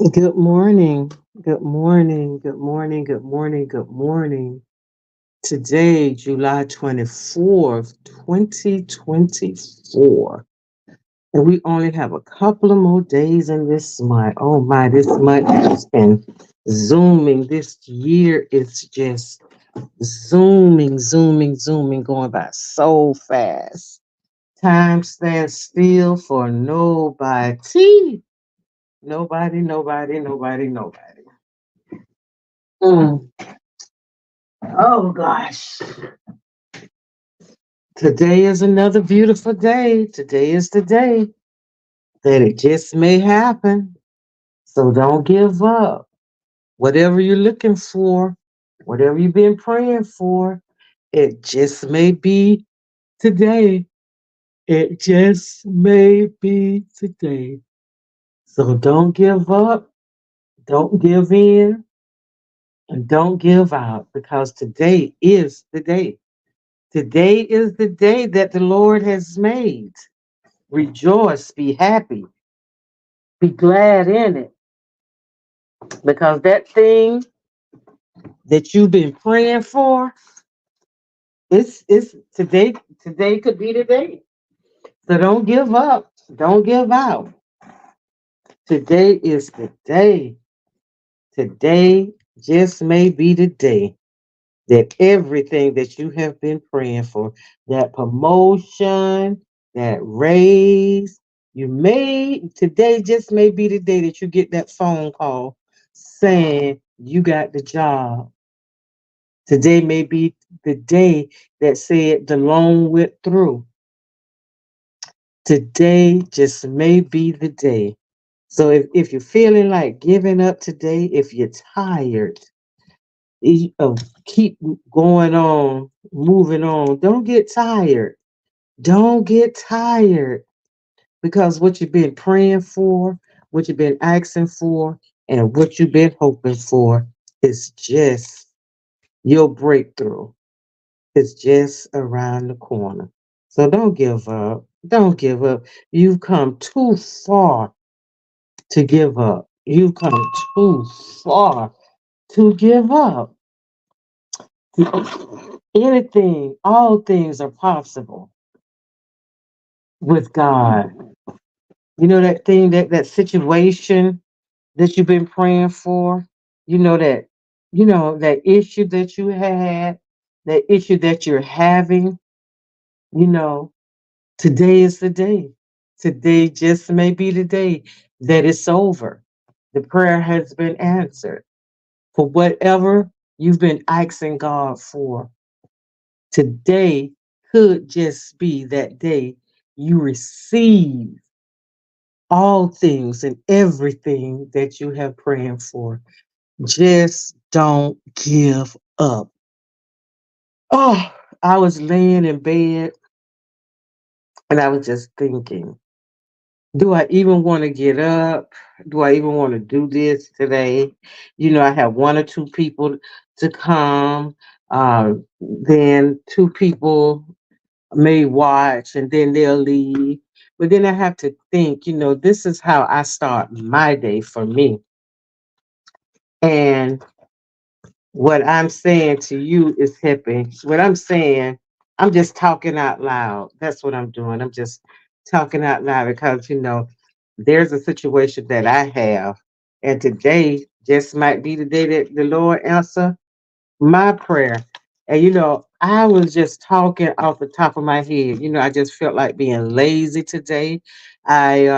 Good morning. Good morning. Good morning. Good morning. Good morning. Today, July 24th, 2024. And we only have a couple of more days in this month. Oh my, this month has been zooming. This year is just zooming, going by so fast. Time stands still for nobody. Nobody. Mm. Oh gosh. Today is another beautiful day. Today is the day that it just may happen. So don't give up. Whatever you're looking for, whatever you've been praying for, it just may be today. It just may be today. So don't give up, don't give in, and don't give out because today is the day. Today is the day that the Lord has made. Rejoice, be happy, be glad in it because that thing that you've been praying for, it's today. Today could be the day. So don't give up. Don't give out. Today is the day. Today just may be the day that everything that you have been praying for, that promotion, that raise, today just may be the day that you get that phone call saying you got the job. Today may be the day that said the loan went through. Today just may be the day. So if you're feeling like giving up today, if you're tired, keep going on, moving on. Don't get tired. Don't get tired because what you've been praying for, what you've been asking for, and what you've been hoping for is just your breakthrough. It's just around the corner. So don't give up. Don't give up. You've come too far to give up. You've come too far to give up. Anything, all things are possible with God. You know that thing, that situation that you've been praying for. You know that, that issue that you had, that issue that you're having. You know, today is the day. Today just may be the day that it's over. The prayer has been answered for whatever you've been asking God for. Today could just be that day you receive all things and everything that you have praying for. Just don't give up. Oh, I was laying in bed and I was just thinking, do I even want to get up? Do I even want to do this today? I have one or two people to come. Then two people may watch and then they'll leave. But then I have to think, this is how I start my day for me. And what I'm saying to you is hippie. What I'm saying, I'm just talking out loud. That's what I'm doing. I'm just talking out loud because, there's a situation that I have. And today just might be the day that the Lord answer my prayer. And I was just talking off the top of my head. I just felt like being lazy today. I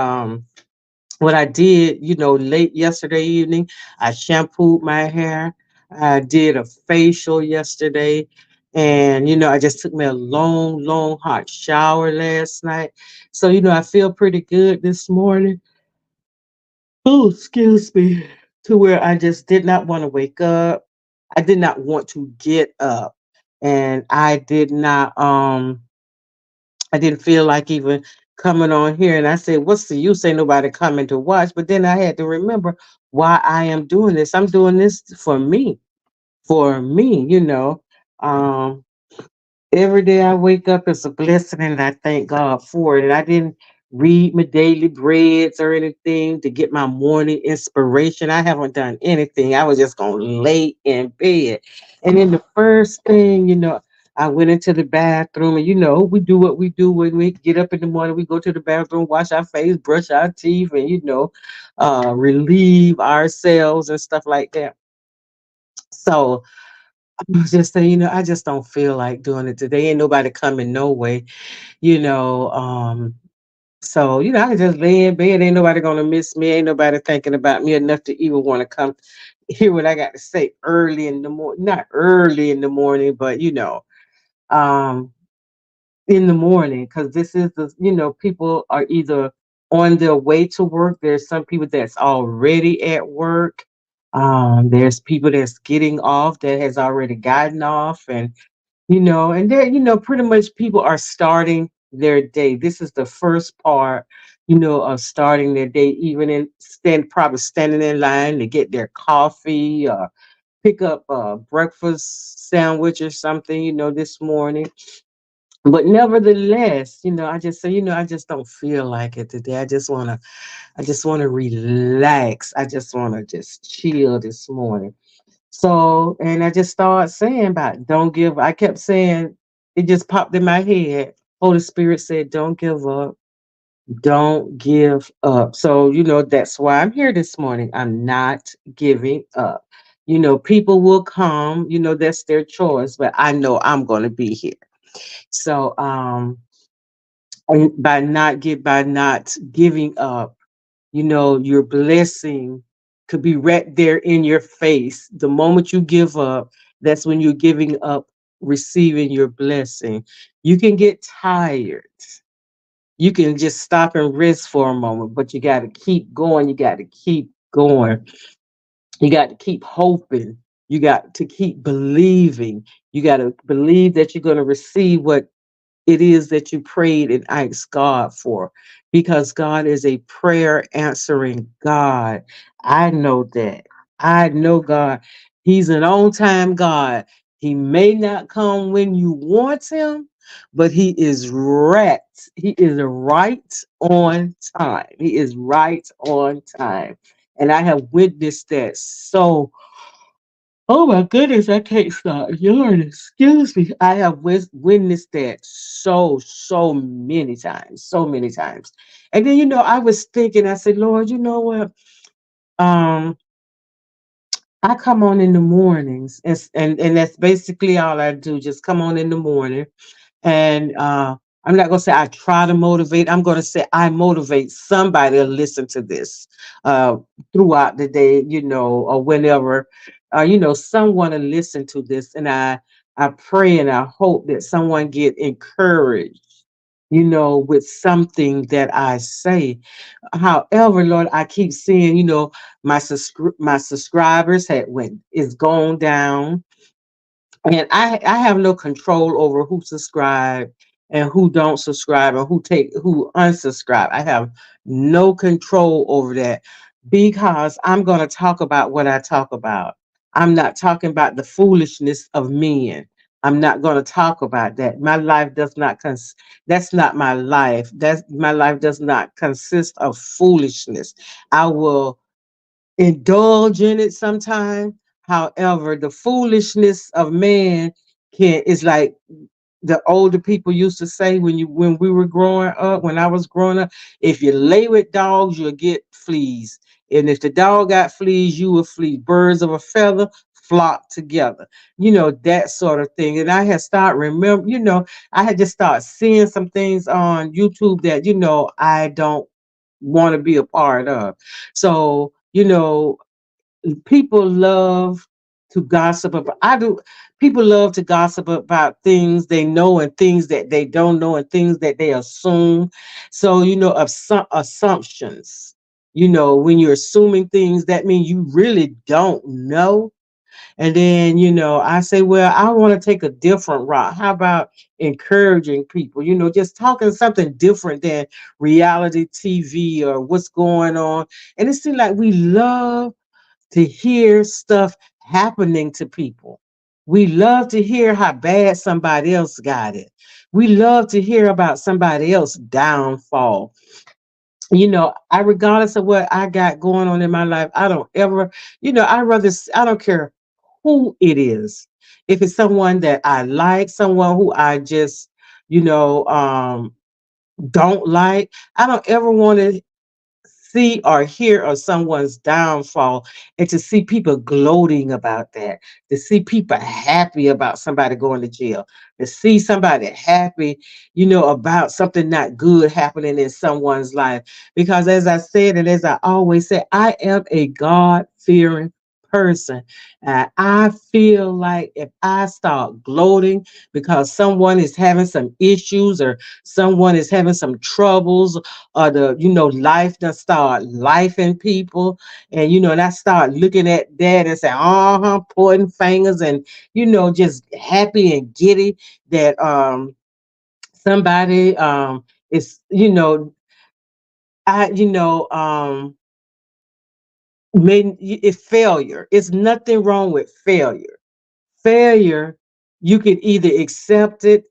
What I did, late yesterday evening, I shampooed my hair. I did a facial yesterday. And, I just took me a long hot shower last night. So, I feel pretty good this morning. Oh, excuse me. To where I just did not want to wake up. I did not want to get up. And I didn't feel like even coming on here. And I said, what's the use? Ain't nobody coming to watch. But then I had to remember why I am doing this. I'm doing this for me. Um, every day I wake up is a blessing and I thank God for it. And I didn't read my daily breads or anything to get my morning inspiration. I haven't done anything. I was just going to lay in bed. And then the first thing, I went into the bathroom, and we do what we do when we get up in the morning. We go to the bathroom, wash our face, brush our teeth, and relieve ourselves and stuff like that. So I was just saying, I just don't feel like doing it today. Ain't nobody coming no way, you know. So, I can just lay in bed. Ain't nobody gonna miss me. Ain't nobody thinking about me enough to even want to come hear what I got to say early in the morning. Not early in the morning, but um, in the morning, because this is people are either on their way to work. There's some people that's already at work. There's people that's getting off that has already gotten off, and there, pretty much people are starting their day. This is the first part, of starting their day, even probably standing in line to get their coffee or pick up a breakfast sandwich or something, this morning. But nevertheless, I just say, I just don't feel like it today. I just wanna relax. I just wanna just chill this morning. So, and I just started saying about don't give. I kept saying it just popped in my head. Holy Spirit said, "Don't give up. Don't give up." So, that's why I'm here this morning. I'm not giving up. People will come. That's their choice, but I know I'm going to be here. So, and by not giving up, your blessing could be right there in your face. The moment you give up, that's when you're giving up receiving your blessing. You can get tired. You can just stop and rest for a moment, but you got to keep going. You got to keep going. You got to keep hoping. You got to keep believing. You got to believe that you're going to receive what it is that you prayed and asked God for, because God is a prayer answering God. I know that. I know God. He's an on time God. He may not come when you want him, but he is right. He is right on time. He is right on time. And I have witnessed that so. Oh my goodness, I can't stop. Lord, excuse me. I have witnessed that so many times, so many times. And then, I was thinking, I said, Lord, you know what? Um, I come on in the mornings, and that's basically all I do. Just come on in the morning, and I'm not gonna say I try to motivate. I'm gonna say I motivate somebody to listen to this uh, throughout the day, or whenever, someone to listen to this, and I pray and I hope that someone get encouraged, with something that I say. However, Lord, I keep seeing, my subscribers had went is gone down, and I have no control over who subscribe and who don't subscribe and who unsubscribe. I have no control over that, because I'm going to talk about what I talk about. I'm not talking about the foolishness of men. I'm not going to talk about that. My life does not that's not my life. That's my life does not consist of foolishness. I will indulge in it sometime. However, the foolishness of man is like the older people used to say when we were growing up, when I was growing up, if you lay with dogs, you'll get fleas. And if the dog got fleas, you will flee. Birds of a feather flock together. That sort of thing. And I had started I had just started seeing some things on YouTube that, I don't want to be a part of. So, people love to gossip about I do people love to gossip about things they know and things that they don't know and things that they assume. So, of some assumptions. When you're assuming things, that means you really don't know. And then, I say, well, I want to take a different route. How about encouraging people, just talking something different than reality TV or what's going on. And it seems like we love to hear stuff happening to people. We love to hear how bad somebody else got it. We love to hear about somebody else's downfall. I regardless of what I got going on in my life, I don't ever, I don't care who it is. If it's someone that I like, someone who I just, you know, don't like, I don't ever want to see or hear of someone's downfall, and to see people gloating about that, to see people happy about somebody going to jail, to see somebody happy, about something not good happening in someone's life. Because as I said, and as I always say, I am a God fearing person. And I feel like if I start gloating because someone is having some issues, or someone is having some troubles, or life done start life in people, and I start looking at that and say, pointing fingers, and just happy and giddy that somebody is, I made it's failure. It's nothing wrong with failure. Failure, you can either accept it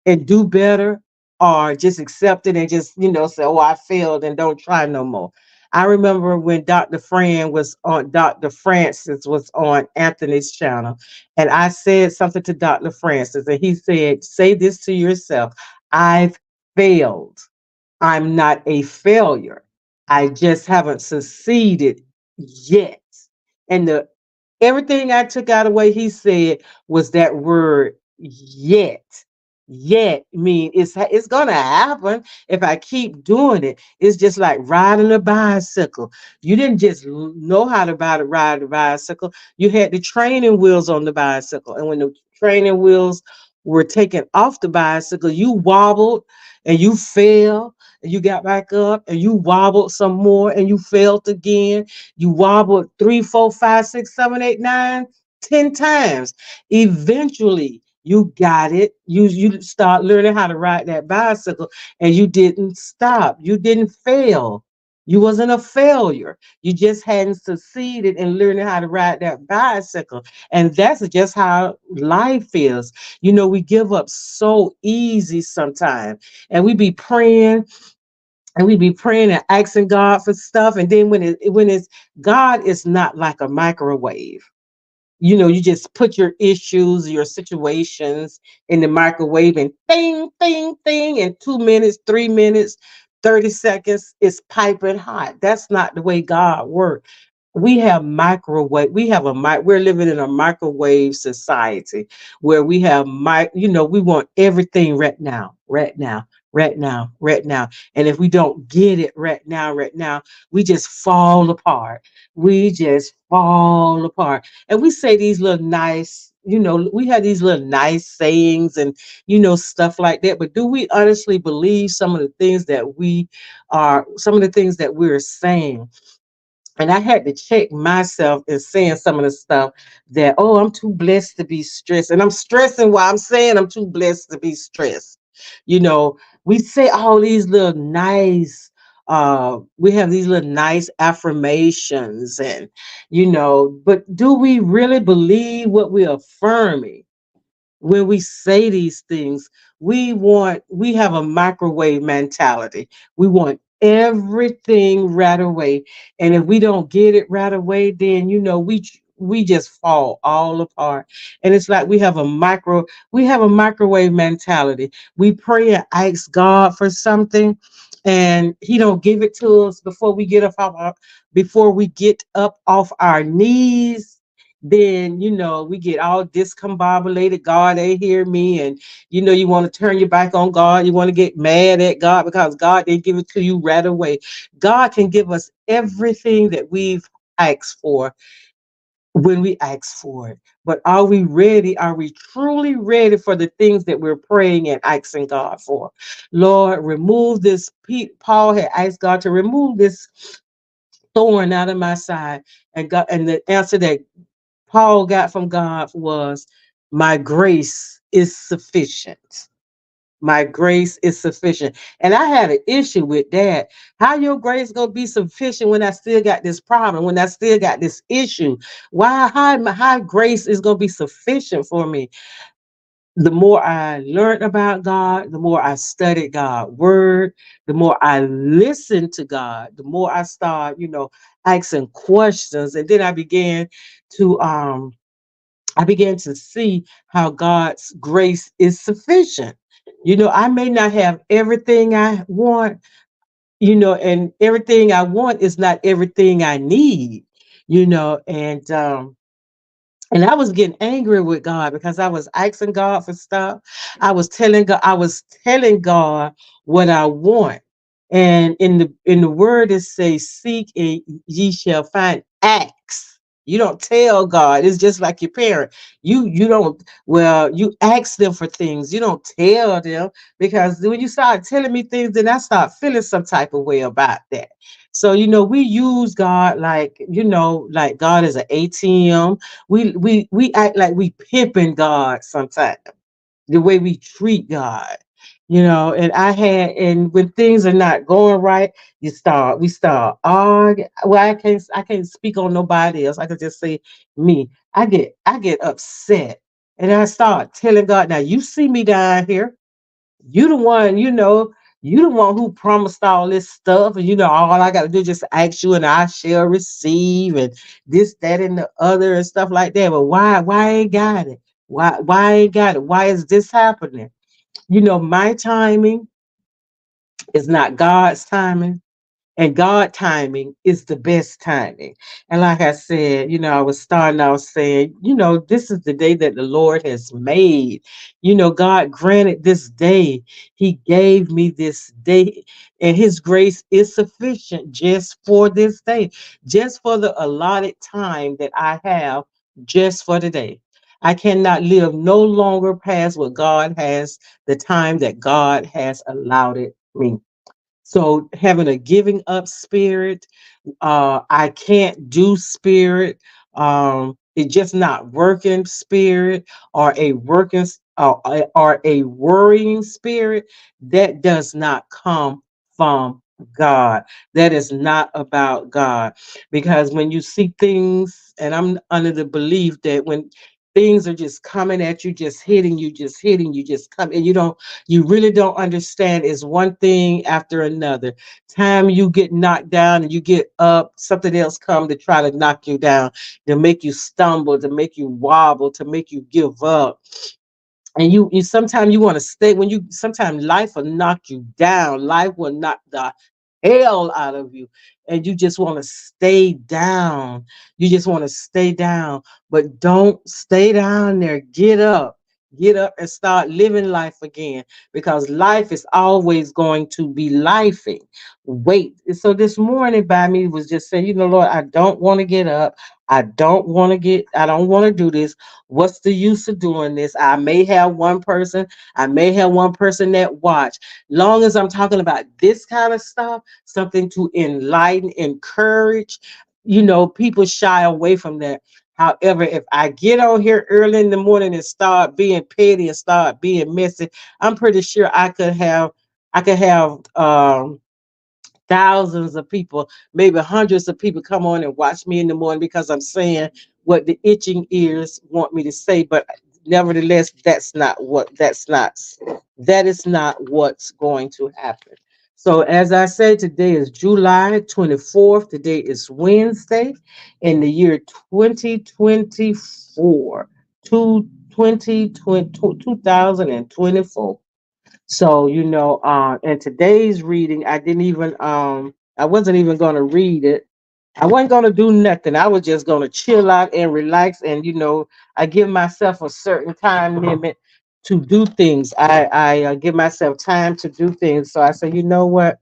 and do better, or just accept it and just say, oh, I failed, and don't try no more. I remember when Dr. Francis was on Anthony's channel, and I said something to Dr. Francis, and he said, say this to yourself: I've failed. I'm not a failure. I just haven't succeeded yet. And the everything I took out of what he said was that word yet. Yet mean it's gonna happen if I keep doing it. It's just like riding a bicycle. You didn't just know how to ride a bicycle. You had the training wheels on the bicycle, and when the training wheels were taken off the bicycle, you wobbled and you fell, and you got back up, and you wobbled some more, and you failed again. You wobbled 3, 4, 5, 6, 7, 8, 9, 10 times. Eventually, you got it. You start learning how to ride that bicycle, and you didn't stop. You didn't fail. You wasn't a failure. You just hadn't succeeded in learning how to ride that bicycle. And that's just how life is. We give up so easy sometimes. And we be praying and asking God for stuff. And then when it's God is not like a microwave. You just put your issues, your situations in the microwave, and thing, thing, thing, in 2 minutes, 3 minutes, 30 seconds, it's piping hot. That's not the way God works. We're living in a microwave society, where we have we want everything right now, right now, right now, right now. And if we don't get it right now, we just fall apart. We just fall apart. And we say these little nice, we have these little nice sayings, and stuff like that. But do we honestly believe some of the things that we're saying? And I had to check myself in saying some of the stuff that, oh, I'm too blessed to be stressed. And I'm stressing while I'm saying I'm too blessed to be stressed. You know, we say all these little nice, we have these little nice affirmations, and, but do we really believe what we're affirming? When we say these things, we have a microwave mentality. We want everything right away. And if we don't get it right away, then we just fall all apart. And it's like we have a microwave mentality. We pray and ask God for something, and he don't give it to us before we get up off our knees. Then we get all discombobulated. God ain't hear me, and you want to turn your back on God. You want to get mad at God because God didn't give it to you right away. God can give us everything that we've asked for when we ask for it. But are we ready? Are we truly ready for the things that we're praying and asking God for? Lord, remove this. Paul had asked God to remove this thorn out of my side, and the answer that Paul got from God was, my grace is sufficient. My grace is sufficient. And I had an issue with that. How your grace gonna be sufficient when I still got this problem, when I still got this issue? How grace is gonna be sufficient for me? the more I learned about God, the more I studied God's word, the more I listened to God, the more I started, asking questions. And then to I began to see how God's grace is sufficient. I may not have everything I want, and everything I want is not everything I need, and I was getting angry with God because I was asking God for stuff. I was telling God what I want. And in the word it says, seek and ye shall find. Ask. You don't tell God. It's just like your parent. You don't, well, you ask them for things. You don't tell them, because when you start telling me things, then I start feeling some type of way about that. So, we use God like God is an ATM. We act like we pimping God sometimes, the way we treat God, and when things are not going right, we start arguing. Well, I can't speak on nobody else. I can just say me. I get upset, and I start telling God, now you see me down here. You the one, you the one who promised all this stuff, and all I gotta do is just ask you and I shall receive, and this, that, and the other and stuff like that. But why I ain't got it? Why I ain't got it? Why is this happening? My timing is not God's timing, and God timing is the best timing. And like I said, I was starting out saying, this is the day that the Lord has made. God granted this day. He gave me this day, and his grace is sufficient just for this day, just for the allotted time that I have, just for the day. I cannot live no longer past what God has, the time that God has allowed it me. So having a giving up spirit, I can't do spirit, it's just not working spirit, or a or a worrying spirit, that does not come from God. That is not about God. Because when you see things, and I'm under the belief that when things are just coming at you, just hitting you, just come, and you really don't understand, is one thing after another. Time you get knocked down and you get up, something else come to try to knock you down, to make you stumble, to make you wobble, to make you give up. And you sometimes you want to stay, when you sometimes life will knock you down, life will knock the hell out of you, and you just want to stay down. You just want to stay down, but don't stay down there. Get up and start living life again, because life is always going to be lifing. Wait. So this morning by me was just saying, Lord, I don't want to get up. I don't want to do this. What's the use of doing this? I may have one person that watch. Long as I'm talking about this kind of stuff, something to enlighten, encourage, people shy away from that. However, if I get on here early in the morning and start being petty and start being messy, I'm pretty sure I could have thousands of people, maybe hundreds of people come on and watch me in the morning, because I'm saying what the itching ears want me to say. But nevertheless, that is not what's going to happen. So as I said, today is July 24th. Today is Wednesday in the year 2024 to 2024. So, and today's reading, I wasn't even gonna read it. I wasn't gonna do nothing. I was just gonna chill out and relax. And I give myself a certain time limit to do things. I give myself time to do things. So I say, you know what?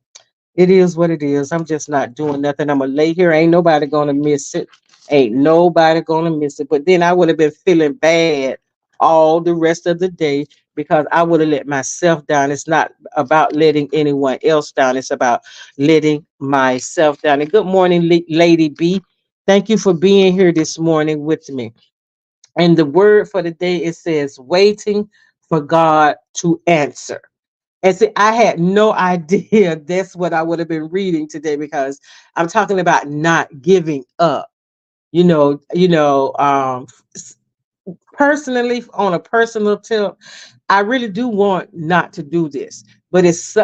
It is what it is. I'm just not doing nothing. I'm gonna lay here. Ain't nobody gonna miss it. Ain't nobody gonna miss it. But then I would have been feeling bad all the rest of the day, because I would have let myself down. It's not about letting anyone else down. It's about letting myself down. And good morning, Lady B. Thank you for being here this morning with me. And the word for the day, it says, waiting for God to answer. And see, I had no idea that's what I would have been reading today, because I'm talking about not giving up. You know, you know, um, personally, on a personal tip, I really do want not to do this, but it's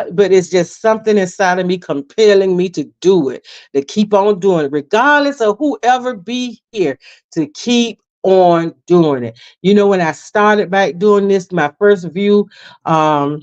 just something inside of me compelling me to do it, to keep on doing it, regardless of whoever be here, to keep on doing it. You know, when I started back doing this, my first view, um,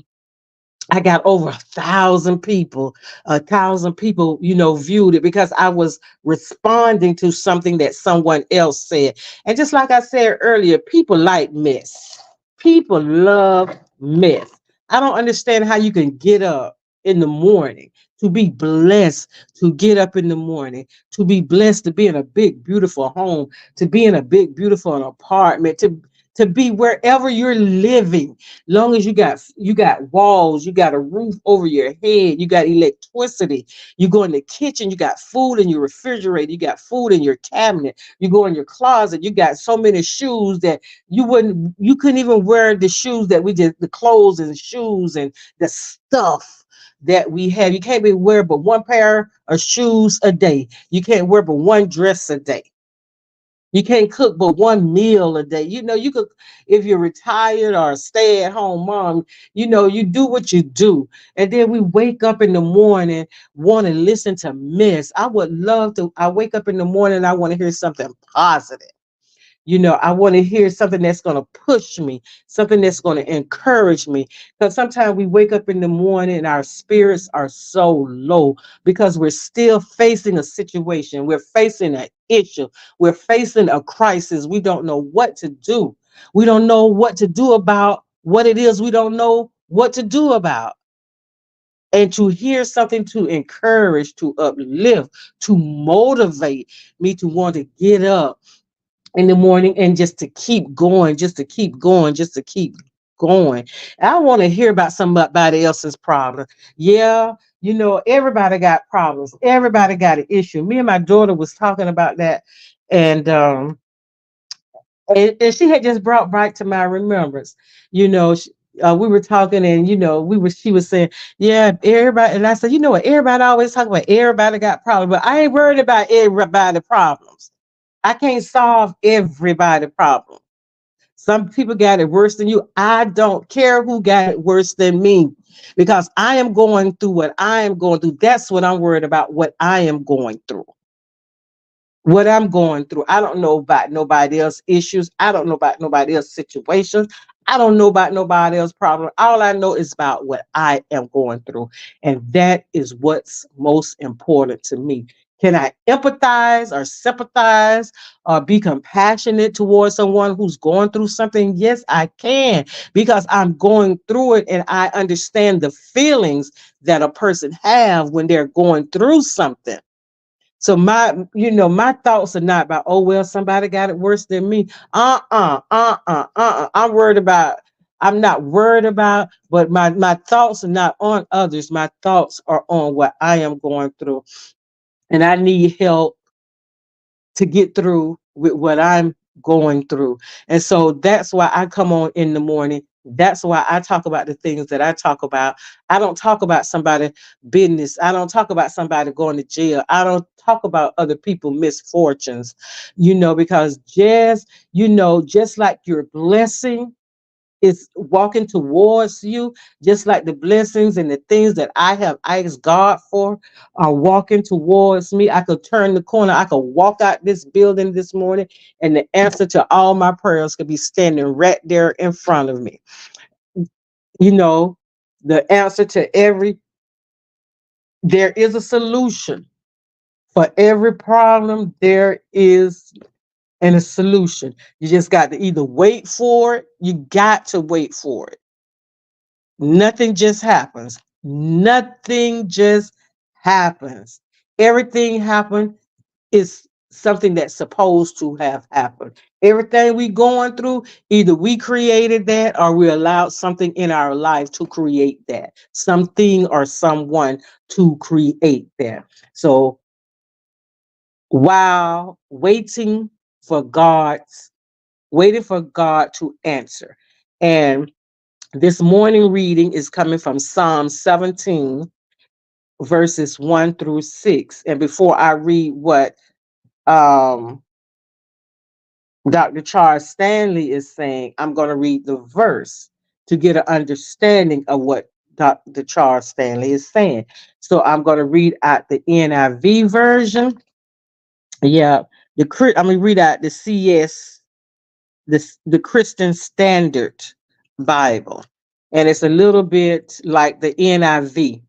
I got over 1,000 people, 1,000 people, viewed it because I was responding to something that someone else said. And just like I said earlier, people like mess. People love mess. I don't understand how you can get up in the morning to be blessed, to get up in the morning, to be blessed to be in a big, beautiful home, to be in a big, beautiful apartment, to be wherever you're living, long as you got walls, you got a roof over your head, you got electricity. You go in the kitchen, you got food in your refrigerator, you got food in your cabinet. You go in your closet, you got so many shoes that you couldn't even wear the shoes that we did, the clothes and shoes and the stuff that we have. You can't be wear but one pair of shoes a day. You can't wear but one dress a day. You can't cook but one meal a day. You could, if you're retired or a stay at home mom, you do what you do. And then we wake up in the morning, want to listen to mess. I wake up in the morning, I want to hear something positive. I want to hear something that's going to push me, something that's going to encourage me. Because sometimes we wake up in the morning and our spirits are so low because we're still facing a situation. We're facing an issue. We're facing a crisis. We don't know what to do. We don't know what to do about what it is we don't know what to do about. And to hear something to encourage, to uplift, to motivate me to want to get up in the morning and just to keep going, just to keep going, just to keep going. I want to hear about somebody else's problem. Yeah, everybody got problems. Everybody got an issue. Me and my daughter was talking about that, and and she had just brought back to my remembrance. We were talking, and she was saying, yeah, everybody. And I said, you know what? Everybody always talk about everybody got problems, but I ain't worried about everybody problems. I can't solve everybody problem. Some people got it worse than you. I don't care who got it worse than me because I am going through what I am going through. That's what I'm worried about, what I am going through. What I'm going through. I don't know about nobody else's issues. I don't know about nobody else's situations. I don't know about nobody else's problem. All I know is about what I am going through. And that is what's most important to me. Can I empathize or sympathize or be compassionate towards someone who's going through something? Yes, I can, because I'm going through it and I understand the feelings that a person have when they're going through something. So my thoughts are not about, oh well, somebody got it worse than me. I'm worried about. I'm not worried about, but my thoughts are not on others. My thoughts are on what I am going through, and I need help to get through with what I'm going through. And so that's why I come on in the morning. That's why I talk about the things that I talk about. I don't talk about somebody business. I don't talk about somebody going to jail. I don't talk about other people misfortunes, because just like your blessing is walking towards you, just like the blessings and the things that I have asked God for are walking towards me. I could turn the corner, I could walk out this building this morning, and the answer to all my prayers could be standing right there in front of me. You know, the answer to there is a solution for every problem. There is and a solution. You just got to either wait for it, you got to wait for it. Nothing just happens. Nothing just happens. Everything happened is something that's supposed to have happened. Everything we going through, either we created that or we allowed something in our life to create that. Something or someone to create that. So while waiting for God to answer. And this morning reading is coming from Psalm 17, verses 1 through 6. And before I read what um, Dr. Charles Stanley is saying, I'm going to read the verse to get an understanding of what Dr. Charles Stanley is saying. So I'm going to read out the NIV version. Yeah, I'm going to read out the CS, the Christian Standard Bible, and it's a little bit like the NIV.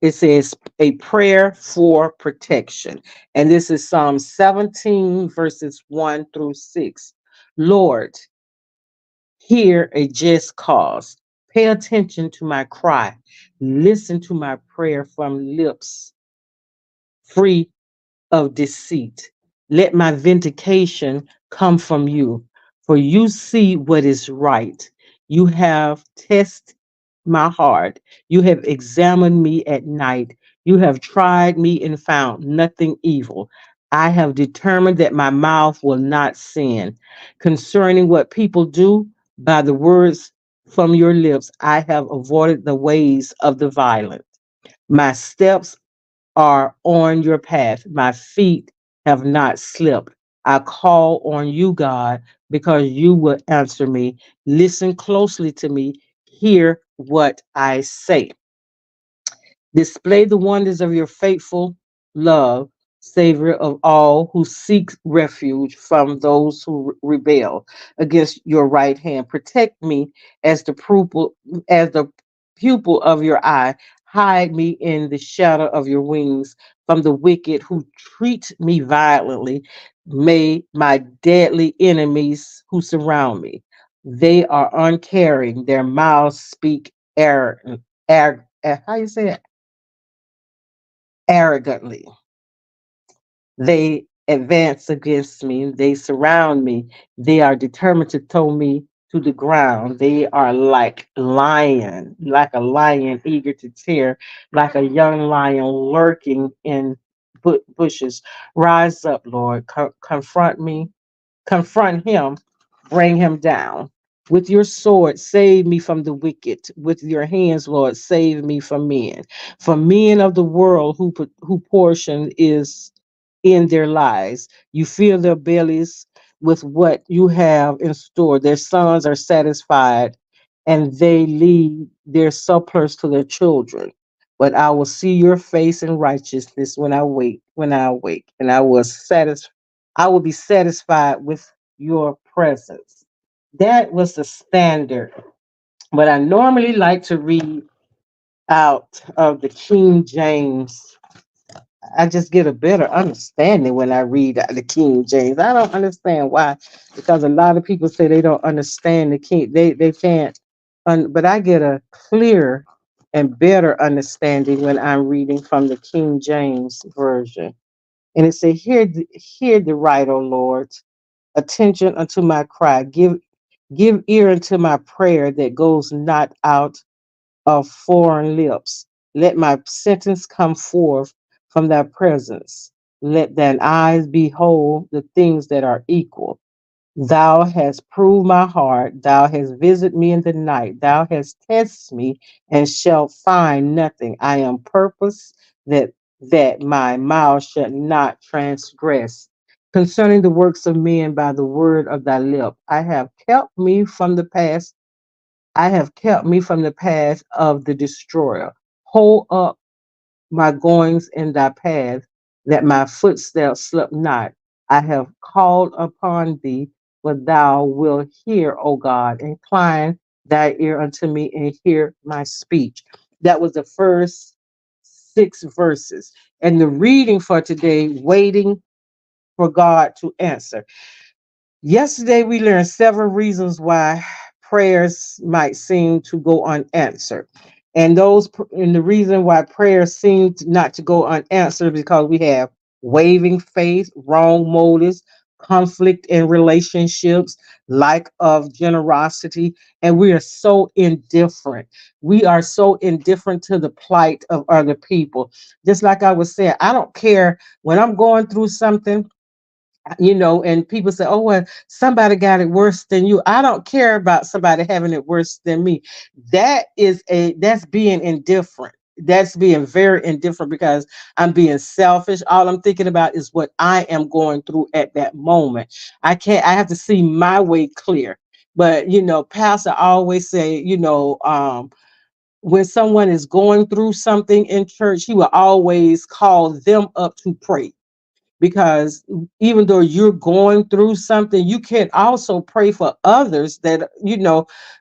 It says a prayer for protection, and this is Psalm 17 verses 1 through 6. Lord, hear a just cause. Pay attention to my cry. Listen to my prayer from lips free of deceit. Let my vindication come from you, for you see what is right. You have tested my heart. You have examined me at night. You have tried me and found nothing evil. I have determined that my mouth will not sin. Concerning what people do, by the words from your lips, I have avoided the ways of the violent. My steps are on your path. My feet have not slipped. I call on you, God, because you will answer me. Listen closely to me. Hear what I say. Display the wonders of your faithful love, Savior of all who seek refuge from those who rebel against your right hand. Protect me as the pupil of your eye. Hide me in the shadow of your wings from the wicked who treat me violently. May my deadly enemies who surround me. They are uncaring. Their mouths speak how you say it? Arrogantly. They advance against me. They surround me. They are determined to throw me to the ground. They are like a lion eager to tear, like a young lion lurking in bushes. Rise up, Lord. Confront him, bring him down. With your sword, save me from the wicked. With your hands, Lord, save me from men. From men of the world who portion is in their lives. You fill their bellies with what you have in store. Their sons are satisfied and they leave their surplus to their children. But I will see your face in righteousness when I awake, and I will be satisfied with your presence. That was the standard. But I normally like to read out of the King James. I just get a better understanding when I read the King James. I don't understand why, because a lot of people say they don't understand the King. They can't, but I get a clear and better understanding when I'm reading from the King James version. And it says, hear the right, O Lord, attention unto my cry. Give ear unto my prayer that goes not out of foreign lips. Let my sentence come forth from thy presence. Let thine eyes behold the things that are equal. Thou hast proved my heart. Thou hast visited me in the night. Thou hast tested me and shalt find nothing. I am purpose that my mouth shall not transgress. Concerning the works of men by the word of thy lip, I have kept me from the path of the destroyer. Hold up my goings in thy path, that my footsteps slip not. I have called upon thee, for thou wilt hear, O God. Incline thy ear unto me and hear my speech. That was the first 6 verses. And the reading for today, waiting for God to answer. Yesterday, we learned several reasons why prayers might seem to go unanswered. And the reason why prayers seem not to go unanswered because we have waving faith, wrong motives, conflict in relationships, lack of generosity, and we are so indifferent. We are so indifferent to the plight of other people. Just like I was saying, I don't care when I'm going through something, and people say, oh, well, somebody got it worse than you. I don't care about somebody having it worse than me. That's being indifferent. that's being very indifferent because I'm being selfish. All I'm thinking about is what I am going through at that moment. I have to see my way clear. But Pastor always say, when someone is going through something in church, he will always call them up to pray, because even though you're going through something, you can also pray for others that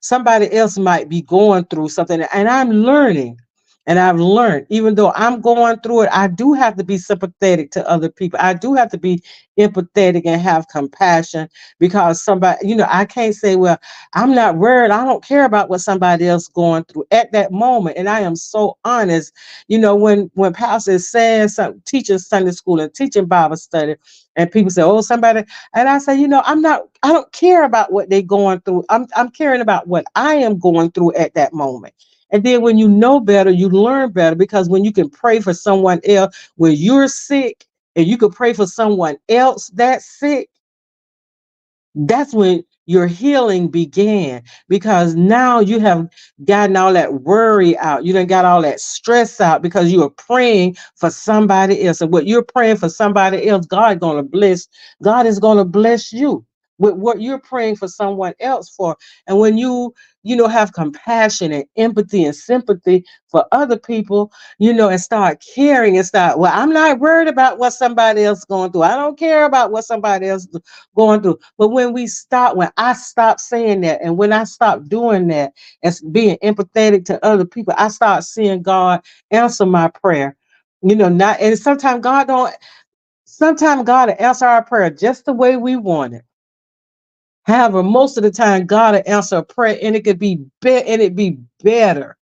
somebody else might be going through something. And I'm learning, and I've learned, even though I'm going through it, I do have to be sympathetic to other people. I do have to be empathetic and have compassion, because somebody, I can't say, well, I'm not worried, I don't care about what somebody else going through at that moment. And I am so honest. When pastor is saying something, teaching Sunday school and teaching Bible study, and people say, oh, somebody, and I say, I don't care about what they're going through. I'm caring about what I am going through at that moment. And then when you know better, you learn better, because when you can pray for someone else when you're sick, and you can pray for someone else that's sick, that's when your healing began, because now you have gotten all that worry out. You done got all that stress out because you are praying for somebody else. And what you're praying for somebody else, God is gonna bless you with what you're praying for someone else for. And when you have compassion and empathy and sympathy for other people, and start caring and start, well, I'm not worried about what somebody else going through. I don't care about what somebody else going through. But when I stop saying that, and when I stop doing that and being empathetic to other people, I start seeing God answer my prayer. Not, and sometimes God will answer our prayer just the way we want it. However, most of the time God will answer a prayer, and it could be better.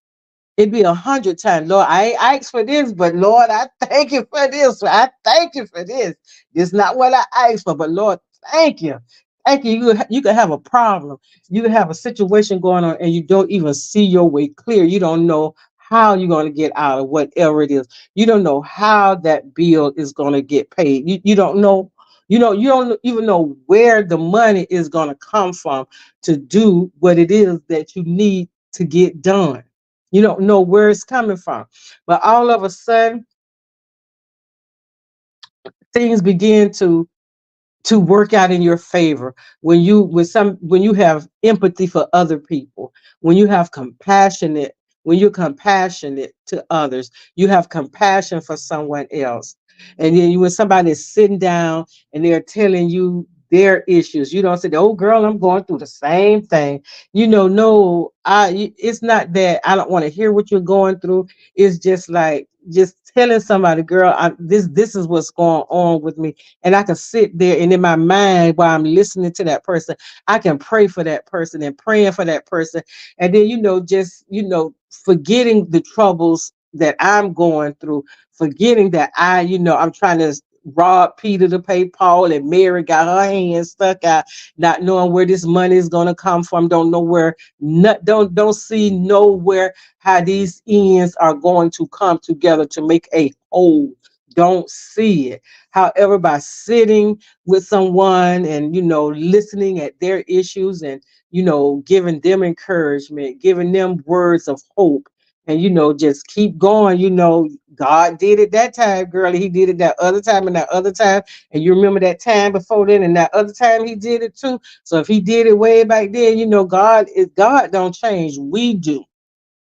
It'd be 100 times, Lord, I ain't asked for this, but Lord, I thank you for this. I thank you for this. It's not what I asked for, but Lord, thank you. Thank you. You could have a problem. You could have a situation going on, and you don't even see your way clear. You don't know how you're going to get out of whatever it is. You don't know how that bill is going to get paid. You don't know. You don't even know where the money is going to come from to do what it is that you need to get done. You don't know where it's coming from. But all of a sudden, things begin to work out in your favor when you have empathy for other people, when you're compassionate to others, you have compassion for someone else. And then when somebody is sitting down and they're telling you their issues, you don't say, oh girl, I'm going through the same thing. No, it's not that I don't want to hear what you're going through. It's just like just telling somebody, girl, this is what's going on with me. And I can sit there, and in my mind, while I'm listening to that person, I can pray for that person and praying for that person. And then, just, forgetting the troubles that I'm going through, forgetting that I'm trying to rob Peter to pay Paul, and Mary got her hands stuck out, not knowing where this money is going to come from, don't know where, not, don't see nowhere how these ends are going to come together to make a whole. Don't see it. However, by sitting with someone and listening at their issues, and giving them encouragement, giving them words of hope, and just keep going. God did it that time, girl. He did it that other time, and that other time, and you remember that time before then, and that other time he did it too. So if he did it way back then, God don't change. We do.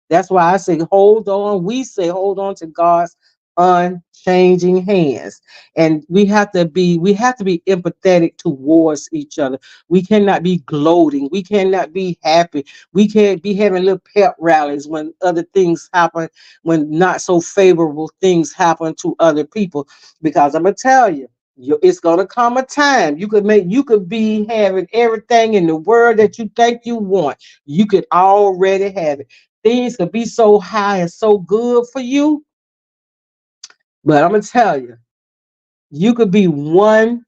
That's why I say hold on. We say hold on to God's unchanging hands. And we have to be empathetic towards each other. We cannot be gloating. We cannot be happy. We can't be having little pep rallies when other things happen, when not so favorable things happen to other people. Because I'm gonna tell you, it's gonna come a time you could be having everything in the world that you think you want. You could already have it. Things could be so high and so good for you, but I'm gonna tell you, you could be 1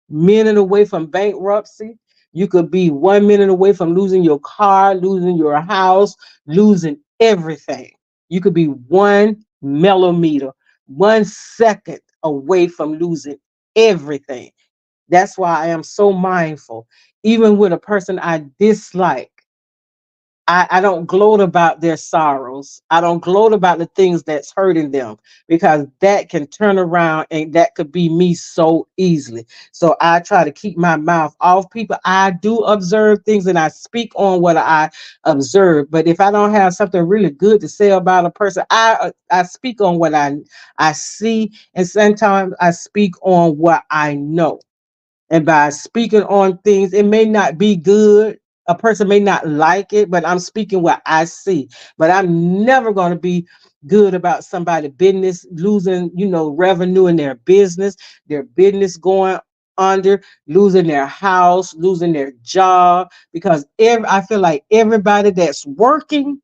minute away from bankruptcy. You could be 1 minute away from losing your car, losing your house, losing everything. You could be 1 millimeter, 1 second away from losing everything. That's why I am so mindful, even with a person I dislike. I don't gloat about their sorrows. I don't gloat about the things that's hurting them, because that can turn around and that could be me so easily. So I try to keep my mouth off people. I do observe things and I speak on what I observe. But if I don't have something really good to say about a person, I speak on what I see, and sometimes I speak on what I know. And by speaking on things, it may not be good. A person may not like it, but I'm speaking what I see. But I'm never going to be good about somebody' business losing, revenue in their business going under, losing their house, losing their job. Because I feel like everybody that's working,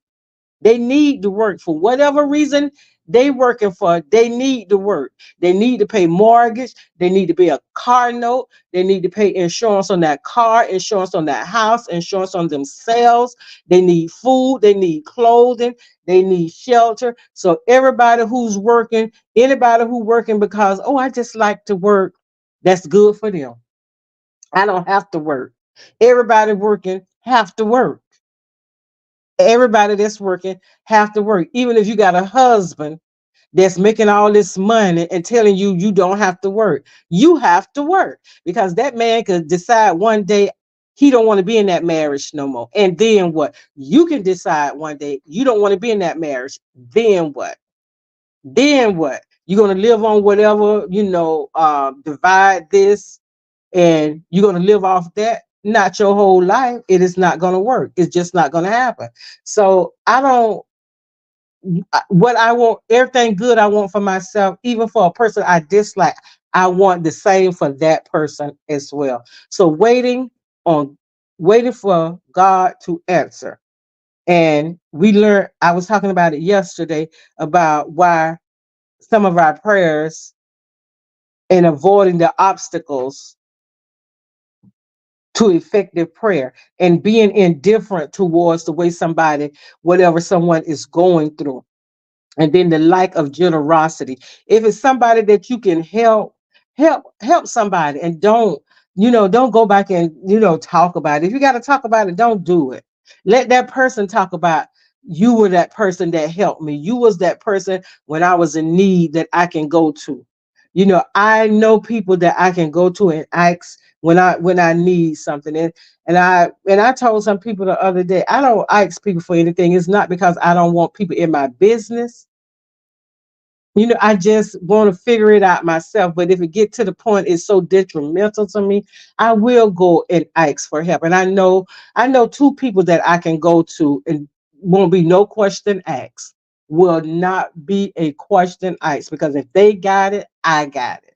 they need to work for whatever reason they working for. They need to work. They need to pay mortgage. They need to pay a car note. They need to pay insurance on that car, insurance on that house, insurance on themselves. They need food. They need clothing. They need shelter. So everybody who's working, anybody who working because, oh, I just like to work, that's good for them. I don't have to work. Everybody working have to work. Everybody that's working have to work. Even if you got a husband that's making all this money and telling you you don't have to work, you have to work, because that man could decide one day he don't want to be in that marriage no more. And then what? You can decide one day you don't want to be in that marriage. Then what? Then what? You're gonna live on whatever, divide this, and you're going to live off that, not your whole life. It is not going to work. It's just not going to happen. So I don't, what I want, everything good I want for myself, even for a person I dislike, I want the same for that person as well. So on, waiting for God to answer. And we learned, I was talking about it yesterday, about why some of our prayers and avoiding the obstacles to effective prayer, and being indifferent towards the way somebody, whatever someone is going through. And then the lack of generosity. If it's somebody that you can help somebody, and don't go back and talk about it. If you got to talk about it, don't do it. Let that person talk about, you were that person that helped me. You was that person when I was in need that I can go to. I know people that I can go to and ask when I need something. And I told some people the other day, I don't ask people for anything. It's not because I don't want people in my business. I just want to figure it out myself. But if it get to the point it's so detrimental to me, I will go and ask for help. And I know two people that I can go to and won't be no question asked. Will not be a question asked, because if they got it, I got it.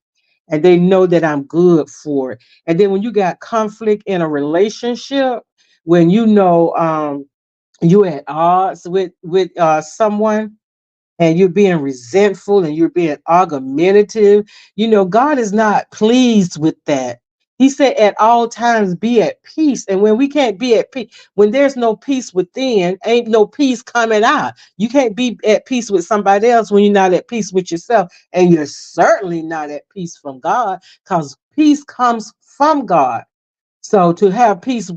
And they know that I'm good for it. And then when you got conflict in a relationship, when you at odds with someone, and you're being resentful and you're being argumentative, God is not pleased with that. He said at all times be at peace. And when we can't be at peace, when there's no peace within, ain't no peace coming out. You can't be at peace with somebody else when you're not at peace with yourself. And you're certainly not at peace from God, because peace comes from God. So to have peace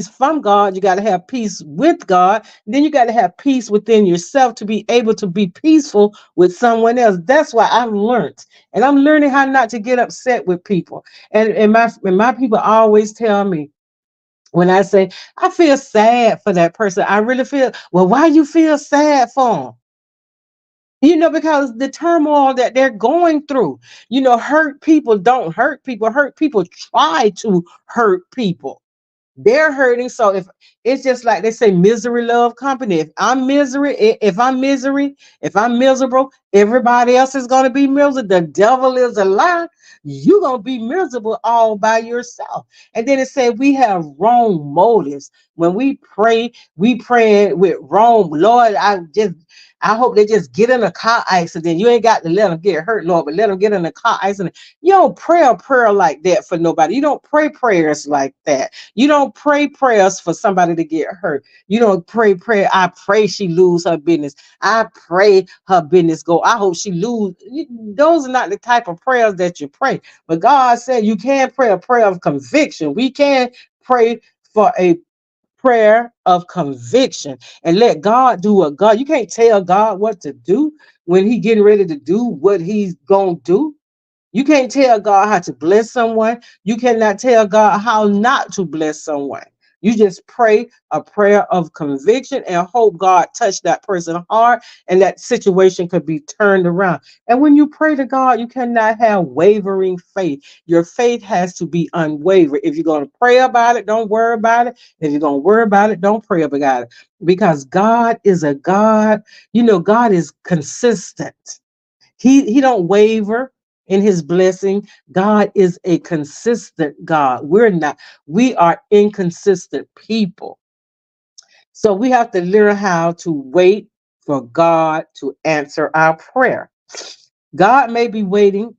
from God, you got to have peace with God. Then you got to have peace within yourself to be able to be peaceful with someone else. That's why I've learned, and I'm learning how not to get upset with people. And my people always tell me, when I say I feel sad for that person, I really feel, well, why you feel sad for them? Because the turmoil that they're going through. Hurt people don't hurt people. Hurt people try to hurt people. They're hurting. So if it's just like they say, misery love company. If I'm miserable, everybody else is gonna be miserable. The devil is a lie. You're gonna be miserable all by yourself. And then it said we have wrong motives. When we pray with wrong. Lord, I hope they just get in a car accident. You ain't got to let them get hurt, Lord, but let them get in a car accident. You don't pray a prayer like that for nobody. You don't pray prayers like that. You don't pray prayers for somebody to get hurt. You don't pray prayer. I pray she lose her business. I pray her business go. I hope she lose. Those are not the type of prayers that you pray. But God said you can pray a prayer of conviction. We can pray for a prayer of conviction and let God do what God. You can't tell God what to do when He getting ready to do what He's gonna do. You can't tell God how to bless someone. You cannot tell God how not to bless someone. You just pray a prayer of conviction and hope God touch that person's heart and that situation could be turned around. And when you pray to God, you cannot have wavering faith. Your faith has to be unwavering. If you're going to pray about it, don't worry about it. If you're going to worry about it, don't pray about it. Because God is a God, God is consistent. He don't waver in his blessing. God is a consistent God. We're not. We are inconsistent people. So we have to learn how to wait for God to answer our prayer. God may be waiting.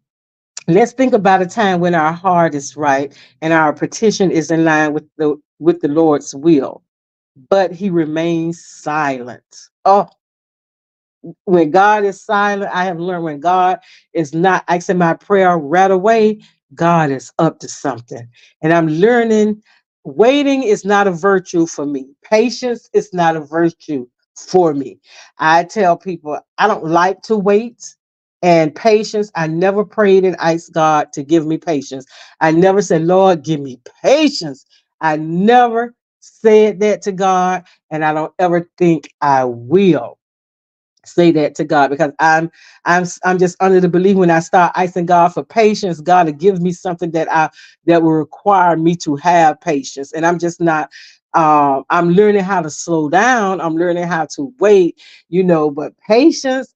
Let's think about a time when our heart is right and our petition is in line with the Lord's will, but he remains silent. Oh, when God is silent, I have learned when God is not asking my prayer right away, God is up to something. And I'm learning waiting is not a virtue for me. Patience is not a virtue for me. I tell people I don't like to wait. And patience, I never prayed and asked God to give me patience. I never said, Lord, give me patience. I never said that to God, and I don't ever think I will say that to God because I'm just under the belief when I start asking God for patience, God will give me something that will require me to have patience. And I'm just not I'm learning how to slow down. I'm learning how to wait, but patience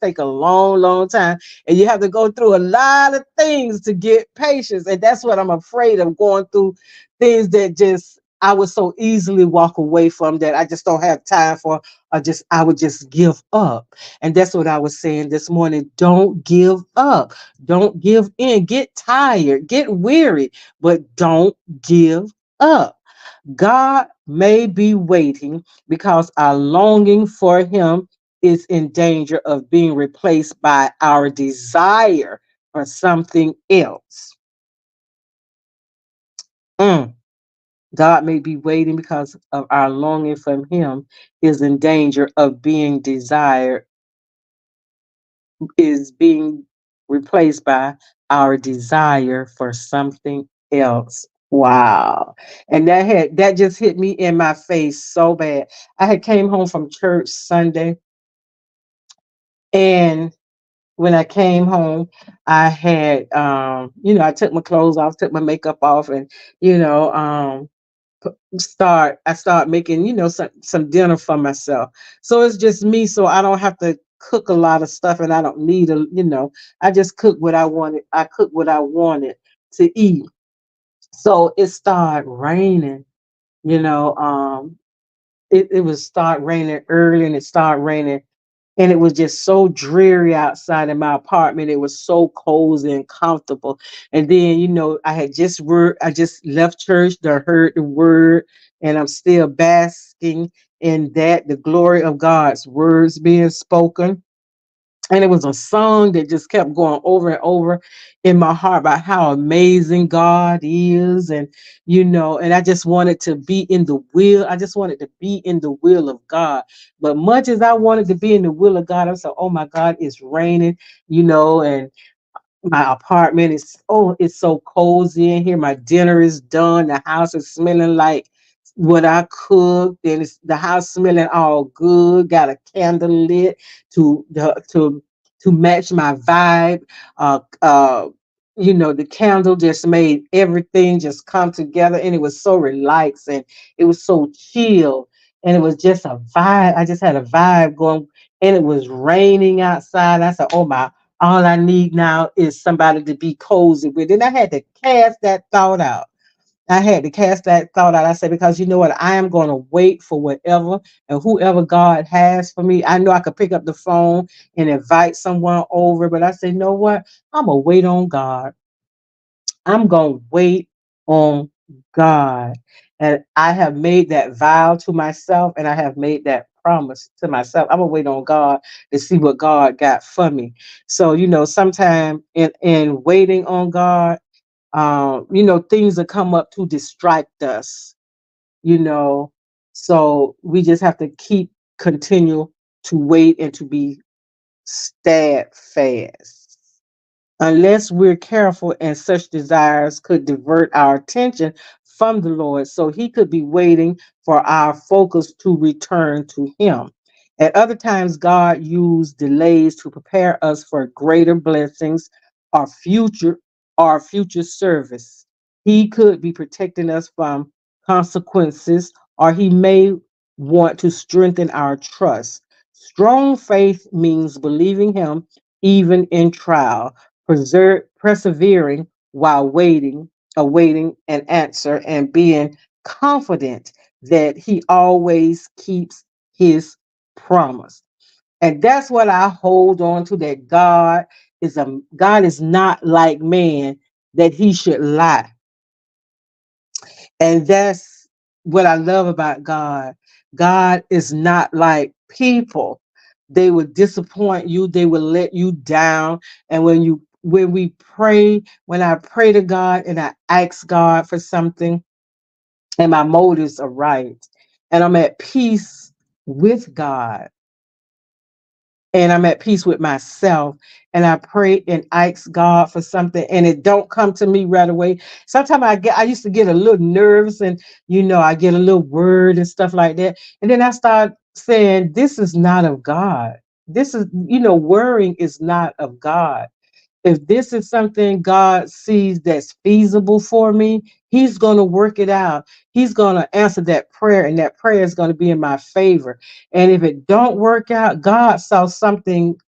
take a long, long time. And you have to go through a lot of things to get patience. And that's what I'm afraid of going through things that just I would so easily walk away from that I just don't have time for I would just give up. And that's what I was saying this morning. Don't give up. Don't give in. Get tired, get weary, but don't give up. God may be waiting because our longing for him is in danger of being replaced by our desire for something else. Mm. God may be waiting because of our longing from him is in danger of being desired is being replaced by our desire for something else. Wow. And that just hit me in my face so bad. I had came home from church Sunday, and when I came home, I had I took my clothes off, took my makeup off, and you know, I start making some dinner for myself, so it's just me, so I don't have to cook a lot of stuff, and I don't need I just cook what I wanted to eat. So it started raining, you know um it was start raining early, and it started raining, and it was just so dreary outside in my apartment. It was so cozy and comfortable. And then, I just left church, I heard the word, and I'm still basking in that, the glory of God's words being spoken. And it was a song that just kept going over and over in my heart about how amazing God is. And I just wanted to be in the will. I just wanted to be in the will of God. But much as I wanted to be in the will of God, I said, oh my God, it's raining, and my apartment is it's so cozy in here. My dinner is done. The house is smelling like what I cooked, and the house smelling all good. Got a candle lit to match my vibe. The candle just made everything just come together, and it was so relaxing. It was so chill, and it was just a vibe. I just had a vibe going, and it was raining outside. I said, "Oh my." All I need now is somebody to be cozy with. And I had to cast that thought out. I had to cast that thought out. I said, because you know what? I am going to wait for whatever and whoever God has for me. I know I could pick up the phone and invite someone over, but I said, you know what? I'm going to wait on God. I'm going to wait on God. And I have made that vow to myself, and I have made that promise to myself. I'm going to wait on God to see what God got for me. So, sometime in waiting on God, things will come up to distract us. you know. So we just have to keep continue to wait and to be steadfast. Unless we're careful, and such desires could divert our attention from the Lord. So he could be waiting for our focus to return to him. At other times, God used delays to prepare us for greater blessings or future service. He could be protecting us from consequences, or he may want to strengthen our trust. Strong faith means believing him even in trial, persevering while awaiting an answer, and being confident that he always keeps his promise. And that's what I hold on to, that God is not like man that he should lie. And that's what I love about God. God is not like people. They will disappoint you, they will let you down. And when I pray to God and I ask God for something and my motives are right and I'm at peace with God, and I'm at peace with myself, and I pray and ask God for something and it don't come to me right away. Sometimes I used to get a little nervous, and I get a little worried and stuff like that. And then I start saying, this is not of God. This is, worrying is not of God. If this is something God sees that's feasible for me, he's going to work it out. He's going to answer that prayer, and that prayer is going to be in my favor. And if it don't work out, God saw something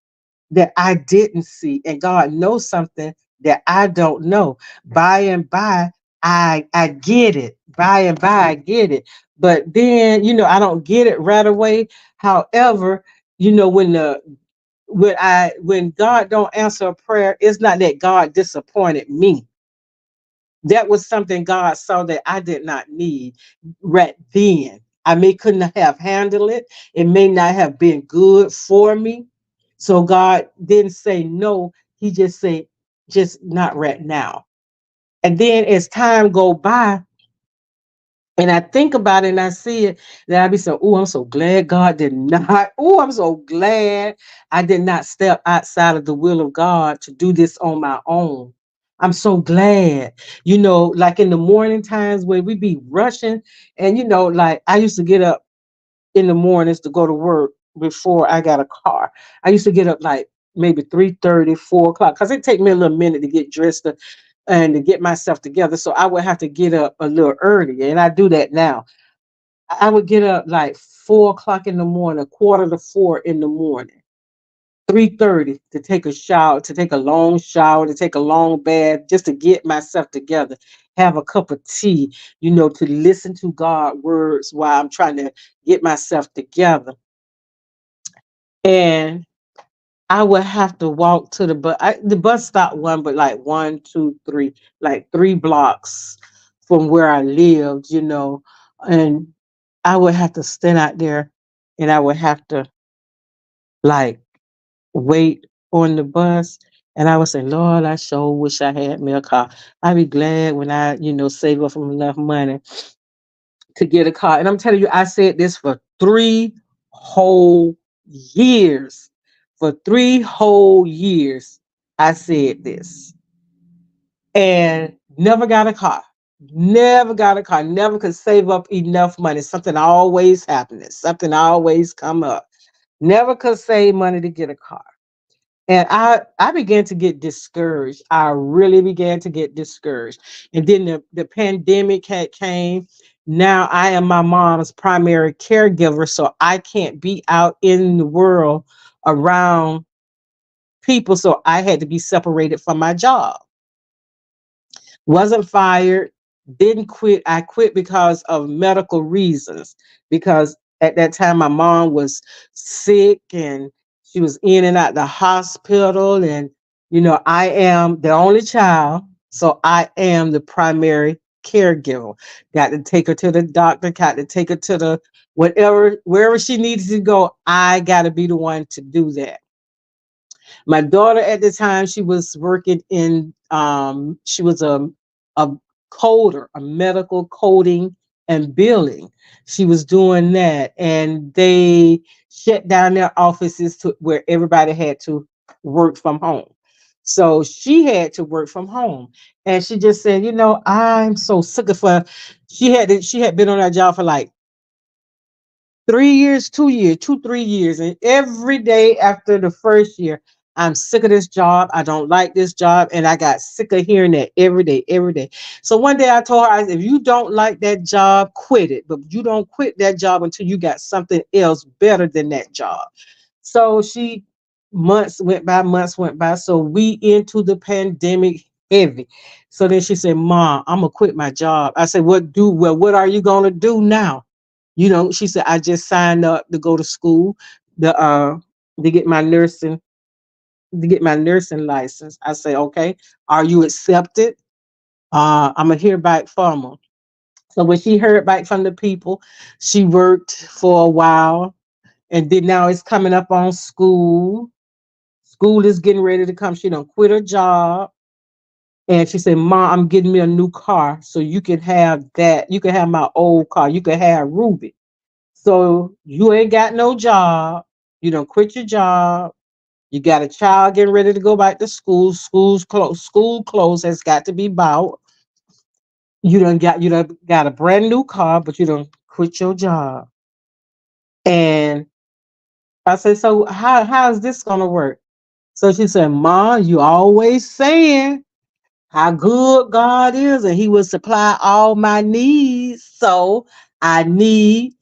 that I didn't see, and God knows something that I don't know. By and by, I get it. By and by, I get it. But then, I don't get it right away. However, when God don't answer a prayer, it's not that God disappointed me. That was something God saw that I did not need right then. I may couldn't have handled it. It may not have been good for me. So God didn't say no. He just said, just not right now. And then as time go by, and I think about it and I see it, that I be so, oh, I'm so glad God did not. Oh, I'm so glad I did not step outside of the will of God to do this on my own. I'm so glad, like in the morning times when we be rushing, and like I used to get up in the mornings to go to work before I got a car. I used to get up like maybe 3:30, 4 o'clock, because it take me a little minute to get dressed and to get myself together. So I would have to get up a little earlier. And I do that now. I would get up like 4 o'clock in the morning, quarter to four in the morning, 3:30 to take a shower, to take a long shower, to take a long bath, just to get myself together, have a cup of tea, to listen to God words while I'm trying to get myself together. And I would have to walk to the bus. The bus stop one, but like one, two, three, like 3 blocks from where I lived, and I would have to stand out there, and I would have to like wait on the bus. And I would say, Lord, I sure wish I had me a car. I'd be glad when I, save up enough money to get a car. And I'm telling you, I said this for 3 whole years. For 3 whole years, I said this and never got a car. Never got a car. Never could save up enough money. Something always happening. Something always come up. Never could save money to get a car. And I began to get discouraged. I really began to get discouraged. And then the pandemic had came. Now I am my mom's primary caregiver, so I can't be out in the world around people. So I had to be separated from my job. Wasn't fired, didn't quit. I quit because of medical reasons. Because at that time my mom was sick and she was in and out the hospital. And I am the only child, so I am the primary caregiver. Got to take her to the doctor, got to take her to the whatever, wherever she needed to go. I got to be the one to do that. My daughter at the time, she was working she was a coder, a medical coding and billing. She was doing that, and they shut down their offices to where everybody had to work from home. So she had to work from home, and she just said, I'm so sick of her. She had been on that job for like 3 years, 2 years, 3 years. And every day after the first year, I'm sick of this job. I don't like this job. And I got sick of hearing that every day, every day. So one day I told her, I said, if you don't like that job, quit it. But you don't quit that job until you got something else better than that job. So months went by. So we into the pandemic heavy. So then she said, Mom, I'm gonna quit my job. I said, what are you gonna do now? She said, I just signed up to go to school, the to get my nursing license. I say, okay, are you accepted? I'm gonna hear back from her. So when she heard back from the people, she worked for a while, and then now it's coming up on school. School is getting ready to come. She don't quit her job. And she said, Mom, I'm getting me a new car. So you can have that. You can have my old car. You can have Ruby. So you ain't got no job. You don't quit your job. You got a child getting ready to go back to school. School's closed. School clothes has got to be bought. You done got a brand new car, but you don't quit your job. And I said, so how is this gonna work? So she said, Ma, you always saying how good God is and He will supply all my needs. So I need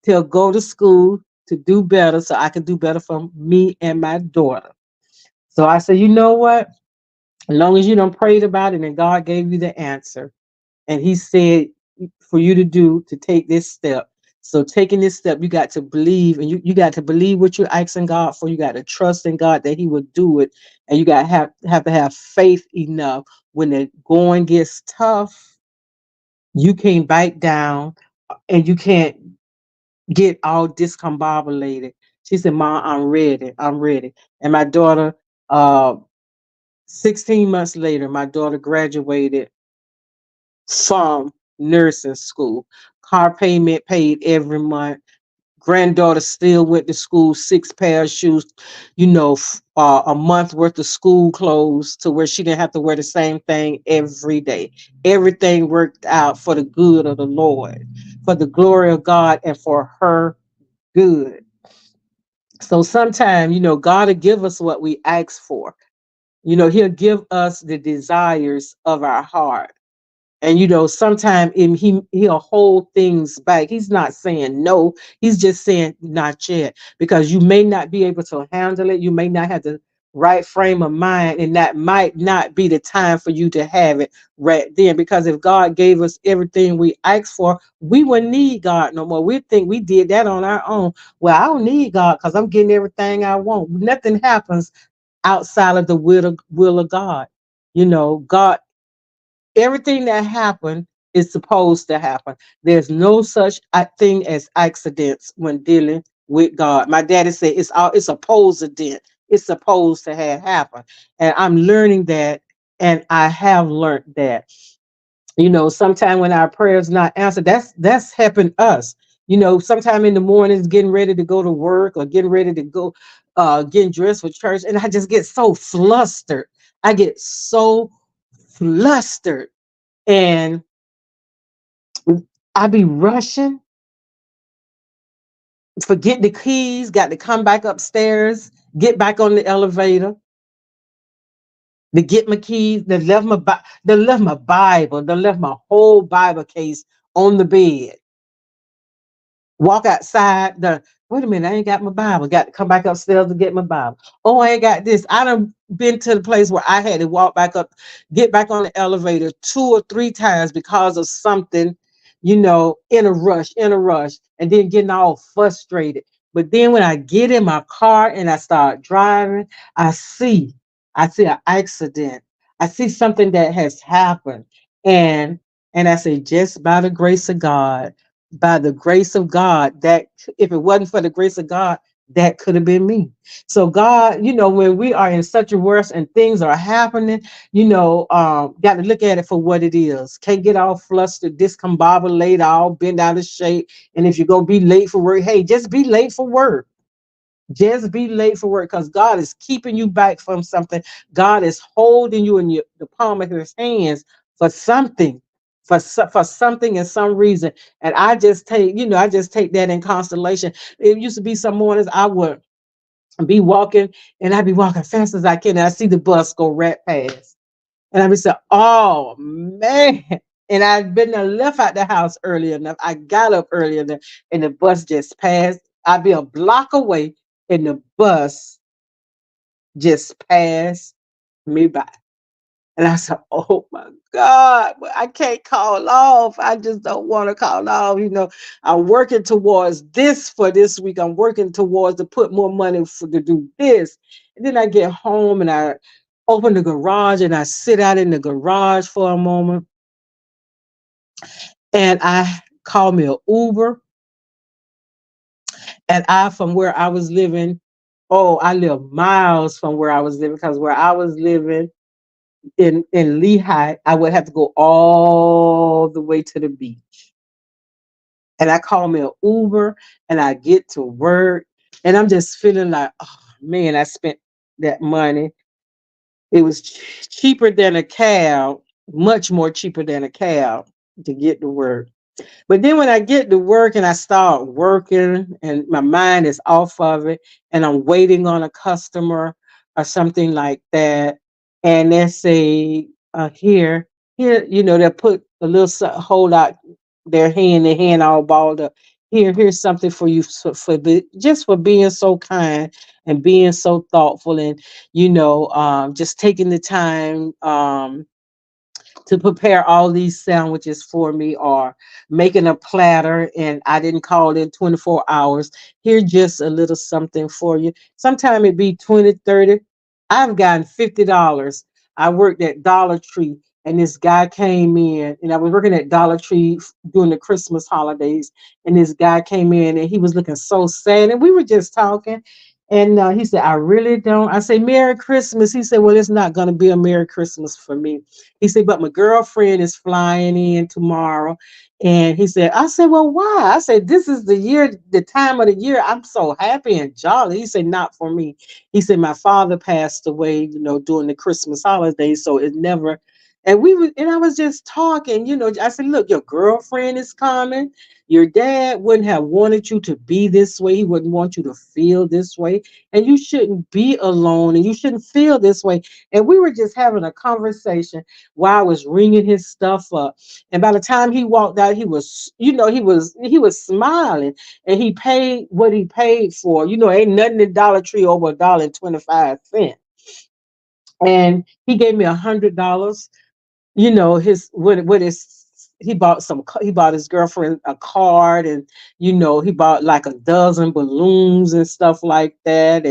to go to school to do better so I can do better for me and my daughter. So I said, you know what? As long as you don't prayed about it and God gave you the answer, and He said for you to take this step. So taking this step, you got to believe, and you got to believe what you're asking God for. You got to trust in God that He will do it, and you got to have to have faith enough when the going gets tough. You can't back down, and you can't get all discombobulated. She said, "Mom, I'm ready. I'm ready." And my daughter, 16 months later, my daughter graduated from nursing school. Car payment paid every month. Granddaughter still went to school, 6 pair of shoes, a month worth of school clothes to where she didn't have to wear the same thing every day. Everything worked out for the good of the Lord, for the glory of God, and for her good. So sometimes, God will give us what we ask for. He'll give us the desires of our heart. And sometimes he'll hold things back. He's not saying no. He's just saying not yet, because you may not be able to handle it. You may not have the right frame of mind, and that might not be the time for you to have it right then. Because if God gave us everything we asked for, we wouldn't need God no more. We think we did that on our own. Well, I don't need God because I'm getting everything I want. Nothing happens outside of the will of God. God, everything that happened is supposed to happen. There's no such thing as accidents when dealing with God. My daddy said it's supposed to it's supposed to have happened, and I'm learning that, and I have learned that. Sometime when our prayers not answered, that's helping us. Sometime in the mornings, getting ready to go to work or getting ready to go, getting dressed for church, and I just get so flustered. I get so flustered, and I be rushing, forget the keys, got to come back upstairs, get back on the elevator, to get my keys, they left my Bible, they left my whole Bible case on the bed. Walk outside. Wait a minute, I ain't got my Bible. Got to come back upstairs to get my Bible. Oh, I ain't got this. I done been to the place where I had to walk back up, get back on the elevator 2 or 3 times because of something, in a rush, and then getting all frustrated. But then when I get in my car and I start driving, I see, I see an accident. I see something that has happened. And I say, just by the grace of God, that if it wasn't for the grace of God, that could have been me. So God, when we are in such a rush and things are happening, got to look at it for what it is. Can't get all flustered, discombobulated, all bent out of shape. And if you're gonna be late for work, hey, just be late for work. Just be late for work because God is keeping you back from something. God is holding you in the palm of his hands for something, for something and some reason. And I just take that in constellation. It used to be some mornings I would be walking and I'd be walking fast as I can. And I see the bus go right past. And I'd be saying, oh man. And I'd been left out the house early enough. I got up early enough and the bus just passed. I'd be a block away and the bus just passed me by. And I said, oh my God, but I can't call off. I just don't want to call off. I'm working towards this for this week. I'm working towards to put more money to do this. And then I get home and I open the garage and I sit out in the garage for a moment and I call me an Uber. And from where I was living, oh, I live miles from where I was living because where I was living in Lehigh, I would have to go all the way to the beach. And I call me an Uber and I get to work and I'm just feeling like, oh man, I spent that money. It was cheaper than a cab, much more cheaper than a cab to get to work. But then when I get to work and I start working and my mind is off of it and I'm waiting on a customer or something like that, and they say, here, they'll put a little hold out their hand all balled up. Here's something for you just for being so kind and being so thoughtful and just taking the time to prepare all these sandwiches for me or making a platter and I didn't call in 24 hours. Here's just a little something for you. Sometimes it be 20, 30. I've gotten $50. I worked at Dollar Tree and this guy came in and I was working at Dollar Tree during the Christmas holidays and this guy came in and he was looking so sad and we were just talking and he said, I really don't. I say, Merry Christmas. He said, well, it's not going to be a Merry Christmas for me. He said, but my girlfriend is flying in tomorrow. And he said, I said, well, why? I said, this is the time of the year. I'm so happy and jolly. He said, not for me. He said, my father passed away, during the Christmas holidays. So it never, and I was just talking, I said, look, your girlfriend is coming. Your dad wouldn't have wanted you to be this way. He wouldn't want you to feel this way. And you shouldn't be alone and you shouldn't feel this way. And we were just having a conversation while I was ringing his stuff up. And by the time he walked out, he was, he was smiling and he paid what he paid for. Ain't nothing in Dollar Tree over $1.25. And he gave me $100. His what is he bought his girlfriend a card and he bought like a dozen balloons and stuff like that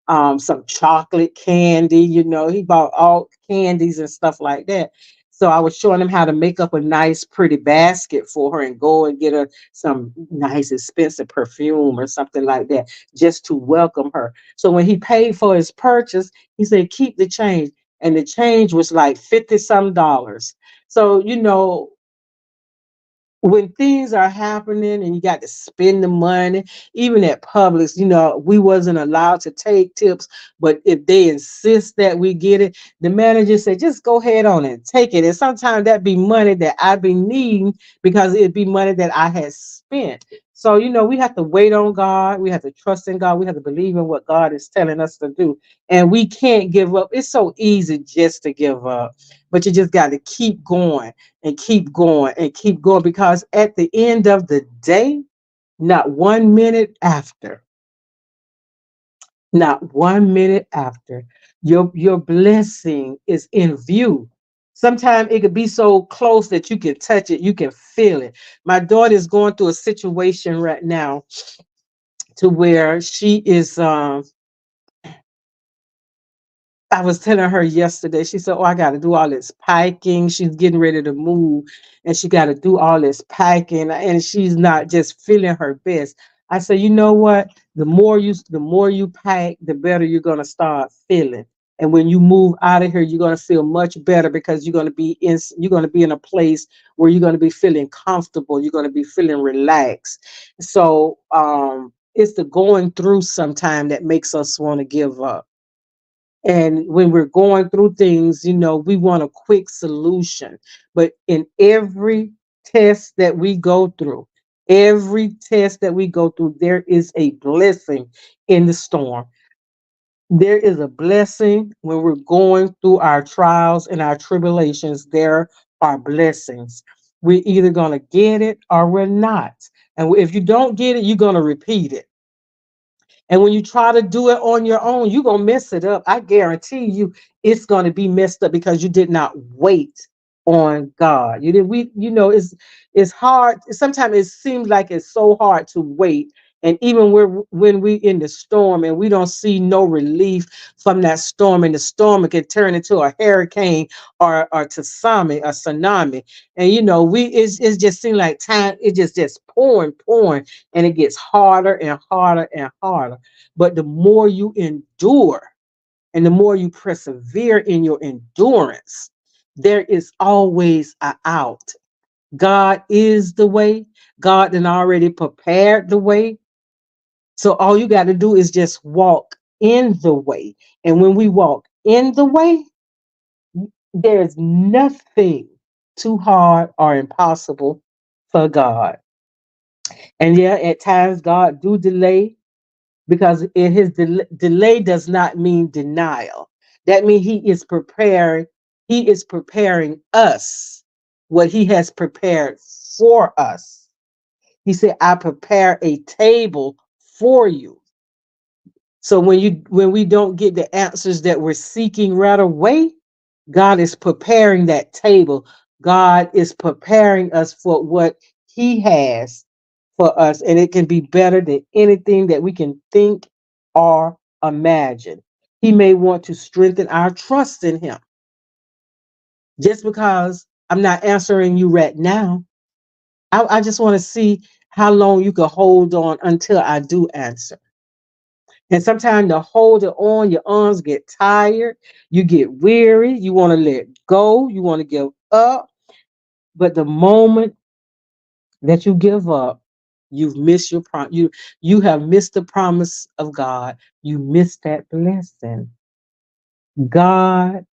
and some chocolate candy. He bought all candies and stuff like that. So I was showing him how to make up a nice pretty basket for her and go and get her some nice expensive perfume or something like that just to welcome her. So when he paid for his purchase, he said keep the change, and the change was like 50 some dollars. So, when things are happening and you got to spend the money, even at Publix, we wasn't allowed to take tips, but if they insist that we get it, the manager said, just go ahead on and take it. And sometimes that be money that I be needing because it'd be money that I had spent. So, we have to wait on God. We have to trust in God. We have to believe in what God is telling us to do. And we can't give up. It's so easy just to give up, but you just got to keep going and keep going and keep going because at the end of the day, not 1 minute after, not 1 minute after, your blessing is in view. Sometimes it could be so close that you can touch it, you can feel it. My daughter is going through a situation right now to where she is I was telling her yesterday, she said, oh, I got to do all this packing. She's getting ready to move and she got to do all this packing and she's not just feeling her best. I say, you know what? The more you pack, the better you're gonna start feeling. And when you move out of here, you're gonna feel much better because you're gonna be in a place where you're gonna be feeling comfortable. You're gonna be feeling relaxed. So it's the going through sometime that makes us want to give up. And when we're going through things, we want a quick solution. But in every test that we go through, there is a blessing in the storm. There is a blessing when we're going through our trials and our tribulations. There are blessings. We're either going to get it or we're not. And if you don't get it, you're going to repeat it. And when you try to do it on your own, you're gonna mess it up. I guarantee you it's gonna be messed up because you did not wait on God. You did we you know it's hard. Sometimes it seems like it's so hard to wait. And even when we in the storm and we don't see no relief from that storm, and the storm can turn into a hurricane or tsunami. And it just seems like time it just pouring, and it gets harder and harder and harder. But the more you endure and the more you persevere in your endurance, there is always a out. God is the way. God then already prepared the way. So all you got to do is just walk in the way. And when we walk in the way, there's nothing too hard or impossible for God. And yeah, at times God do delay, because delay does not mean denial. That means he is preparing us what he has prepared for us. He said, I prepare a table for you. So when we don't get the answers that we're seeking right away, God is preparing that table. God is preparing us for what he has for us, and it can be better than anything that we can think or imagine. He may want to strengthen our trust in him. Just because I'm not answering you right now, I just want to see how long you can hold on until I do answer. And sometimes to hold it on, your arms get tired, you get weary, you want to let go, you want to give up. But the moment that you give up, you've missed your you have missed the promise of God. You missed that blessing. God,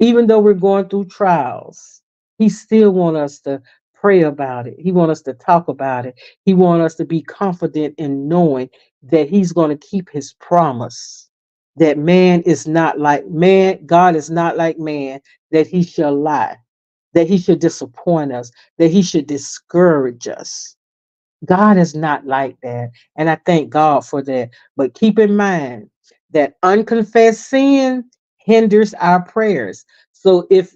even though we're going through trials, he still want us to pray about it. He want us to talk about it. He want us to be confident in knowing that he's going to keep his promise. That man is not like man, God is not like man, that he shall lie, that he should disappoint us, that he should discourage us. God is not like that. And I thank God for that. But keep in mind that unconfessed sin hinders our prayers. So if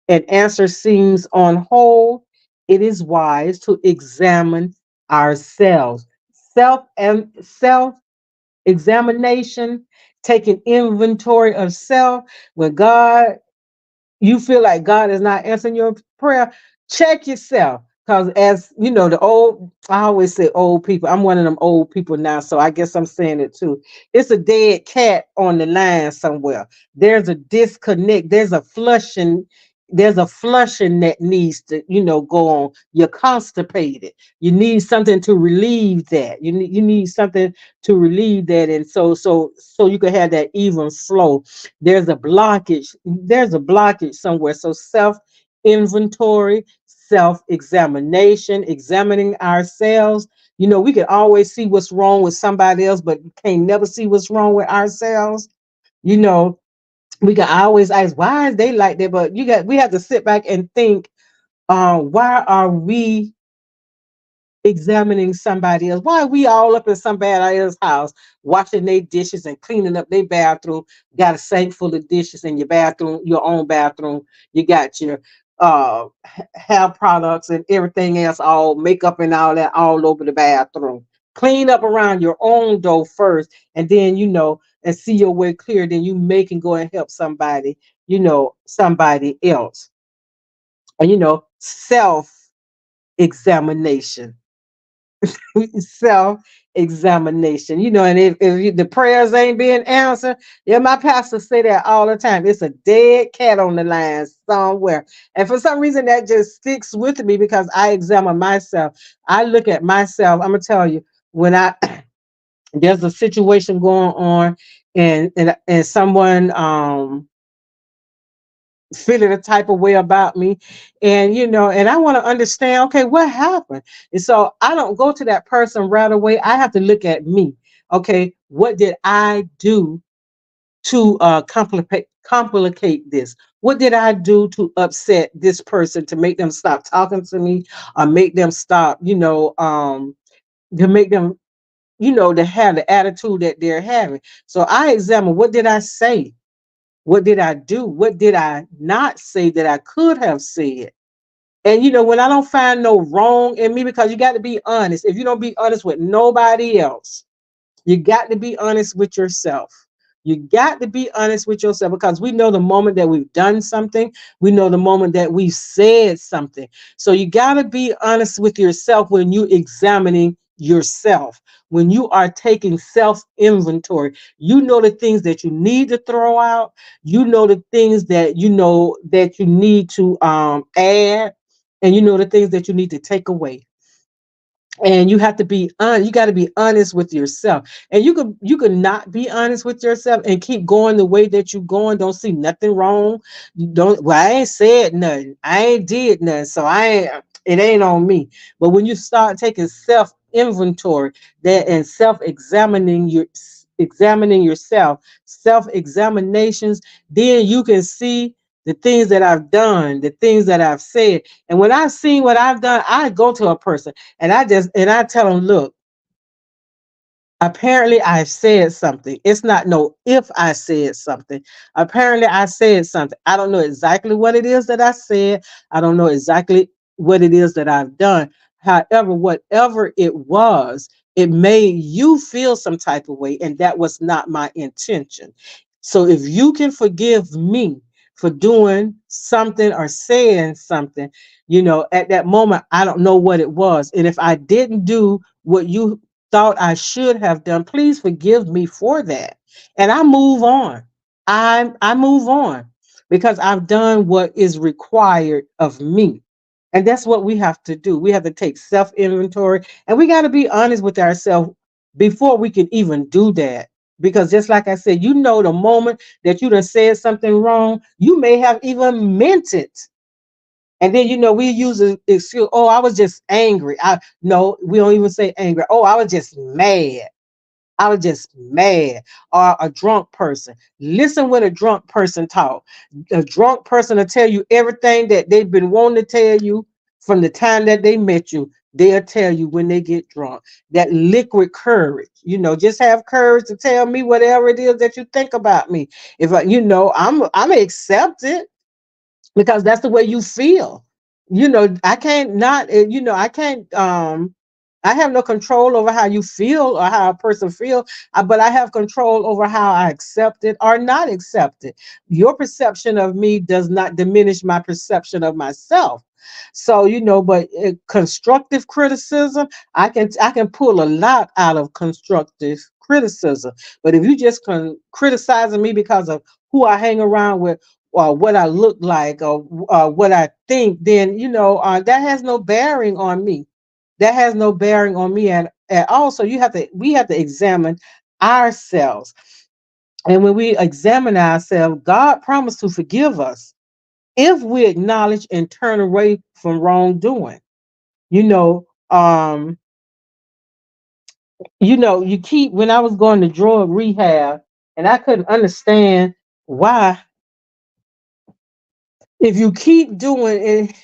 an answer seems on hold, it is wise to examine ourselves. Self examination, taking inventory of self. When you feel like God is not answering your prayer, check yourself. Because as you know, I always say old people. I'm one of them old people now, so I guess I'm saying it too. It's a dead cat on the line somewhere. There's a disconnect. There's a flushing that needs to, go on. You're constipated. You need something to relieve that. You need something to relieve that, and so you can have that even flow. There's a blockage somewhere. So self inventory, self examination, examining ourselves. We can always see what's wrong with somebody else, but you can't never see what's wrong with ourselves. you know we can always ask, why is they like that? But we have to sit back and think, why are we examining somebody else? Why are we all up in somebody else's house washing their dishes and cleaning up their bathroom? Got a sink full of dishes in your bathroom, your own bathroom. You got your hair products and everything else, all makeup and all that, all over the bathroom. Clean up around your own door first, and then and see your way clear. Then you make and go and help somebody else. And self examination. self examination. And if the prayers ain't being answered, yeah, my pastor say that all the time. It's a dead cat on the line somewhere. And for some reason that just sticks with me because I examine myself. I look at myself. I'm gonna tell you, when I there's a situation going on and someone feeling a type of way about me, and I want to understand, okay, what happened. And so I don't go to that person right away. I have to look at me. Okay, what did I do to complicate this? What did I do to upset this person, to make them stop talking to me, or make them stop, to make them, to have the attitude that they're having? So I examine, what did I say? What did I do? What did I not say that I could have said? And when I don't find no wrong in me, because you got to be honest. If you don't be honest with nobody else, you got to be honest with yourself. You got to be honest with yourself, because we know the moment that we've done something. We know the moment that we've said something. So you got to be honest with yourself when you examining yourself. When you are taking self inventory, you know the things that you need to throw out. You know the things that you need to add, and you know the things that you need to take away. And you have to be you got to be honest with yourself. And you could not be honest with yourself and keep going the way that you're going. Don't see nothing wrong. You don't, well, I ain't said nothing, I ain't did nothing, so it ain't on me. But when you start taking self inventory, that and examining yourself, self examinations, then you can see the things that I've done, the things that I've said. And when I've seen what I've done, I go to a person and I tell them, look, apparently I said something. It's not no if I said something. Apparently I said something. I don't know exactly what it is that I said. I don't know exactly what it is that I've done. However, whatever it was, it made you feel some type of way, and that was not my intention. So if you can forgive me for doing something or saying something, at that moment, I don't know what it was. And if I didn't do what you thought I should have done, please forgive me for that. And I move on. I move on, because I've done what is required of me. And that's what we have to do. We have to take self inventory, and we got to be honest with ourselves before we can even do that. Because just like I said, the moment that you done said something wrong, you may have even meant it. And then we use an excuse. Oh, I was just angry. I No, we don't even say angry. Oh, I was just mad. I was just mad. Or a drunk person. Listen when a drunk person talk. A drunk person will tell you everything that they've been wanting to tell you from the time that they met you. They'll tell you when they get drunk. That liquid courage. Just have courage to tell me whatever it is that you think about me. If I'm accept it, because that's the way you feel. I can't not, I can't, I have no control over how you feel or how a person feels, but I have control over how I accept it or not accept it. Your perception of me does not diminish my perception of myself. So, but constructive criticism, I can pull a lot out of constructive criticism. But if you just criticizing me because of who I hang around with, or what I look like, or what I think, then that has no bearing on me. That has no bearing on me at all. So we have to examine ourselves. And when we examine ourselves, God promised to forgive us if we acknowledge and turn away from wrongdoing. You know, um, you keep when I was going to drug rehab, and I couldn't understand why, if you keep doing it,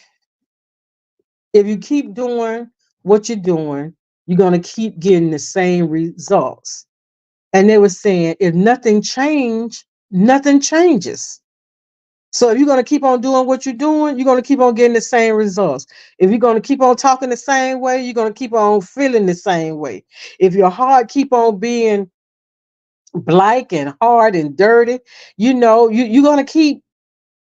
if you keep doing what you're doing, you're going to keep getting the same results. And they were saying, if nothing change, nothing changes. So if you're going to keep on doing what you're doing, you're going to keep on getting the same results. If you're going to keep on talking the same way, you're going to keep on feeling the same way. If your heart keep on being black and hard and dirty, you're going to keep,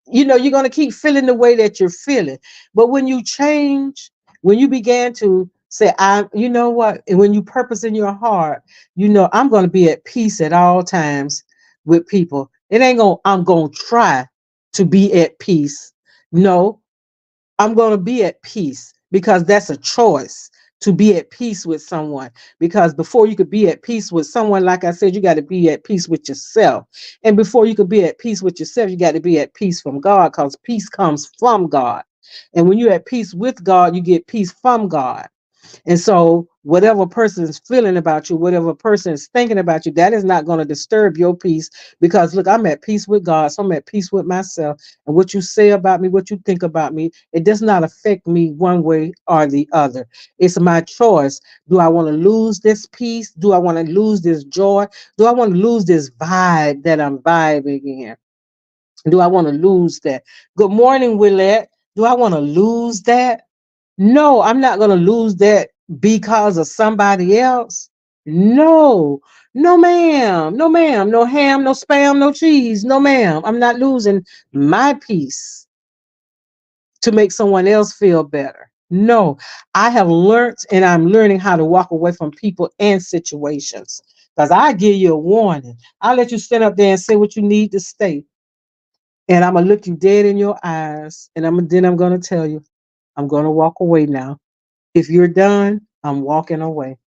you're going to keep feeling the way that you're feeling. But when you change, when you began to Say, you know what? And when you purpose in your heart, I'm going to be at peace at all times with people. I'm going to try to be at peace. No, I'm going to be at peace because that's a choice to be at peace with someone. Because before you could be at peace with someone, like I said, you got to be at peace with yourself. And before you could be at peace with yourself, you got to be at peace from God because peace comes from God. And when you're at peace with God, you get peace from God. And so, whatever person is feeling about you, whatever person is thinking about you, that is not going to disturb your peace because, look, I'm at peace with God. So I'm at peace with myself. And what you say about me, what you think about me, it does not affect me one way or the other. It's my choice. Do I want to lose this peace? Do I want to lose this joy? Do I want to lose this vibe that I'm vibing in? Do I want to lose that? Good morning, Willette. Do I want to lose that? No, I'm not going to lose that because of somebody else. No, no, ma'am. No, ma'am. No ham, no spam, no cheese. No, ma'am. I'm not losing my peace to make someone else feel better. No, I have learned and I'm learning how to walk away from people and situations because I give you a warning. I'll let you stand up there and say what you need to say. And I'm going to look you dead in your eyes. And then I'm going to tell you, I'm going to walk away now. If you're done, I'm walking away.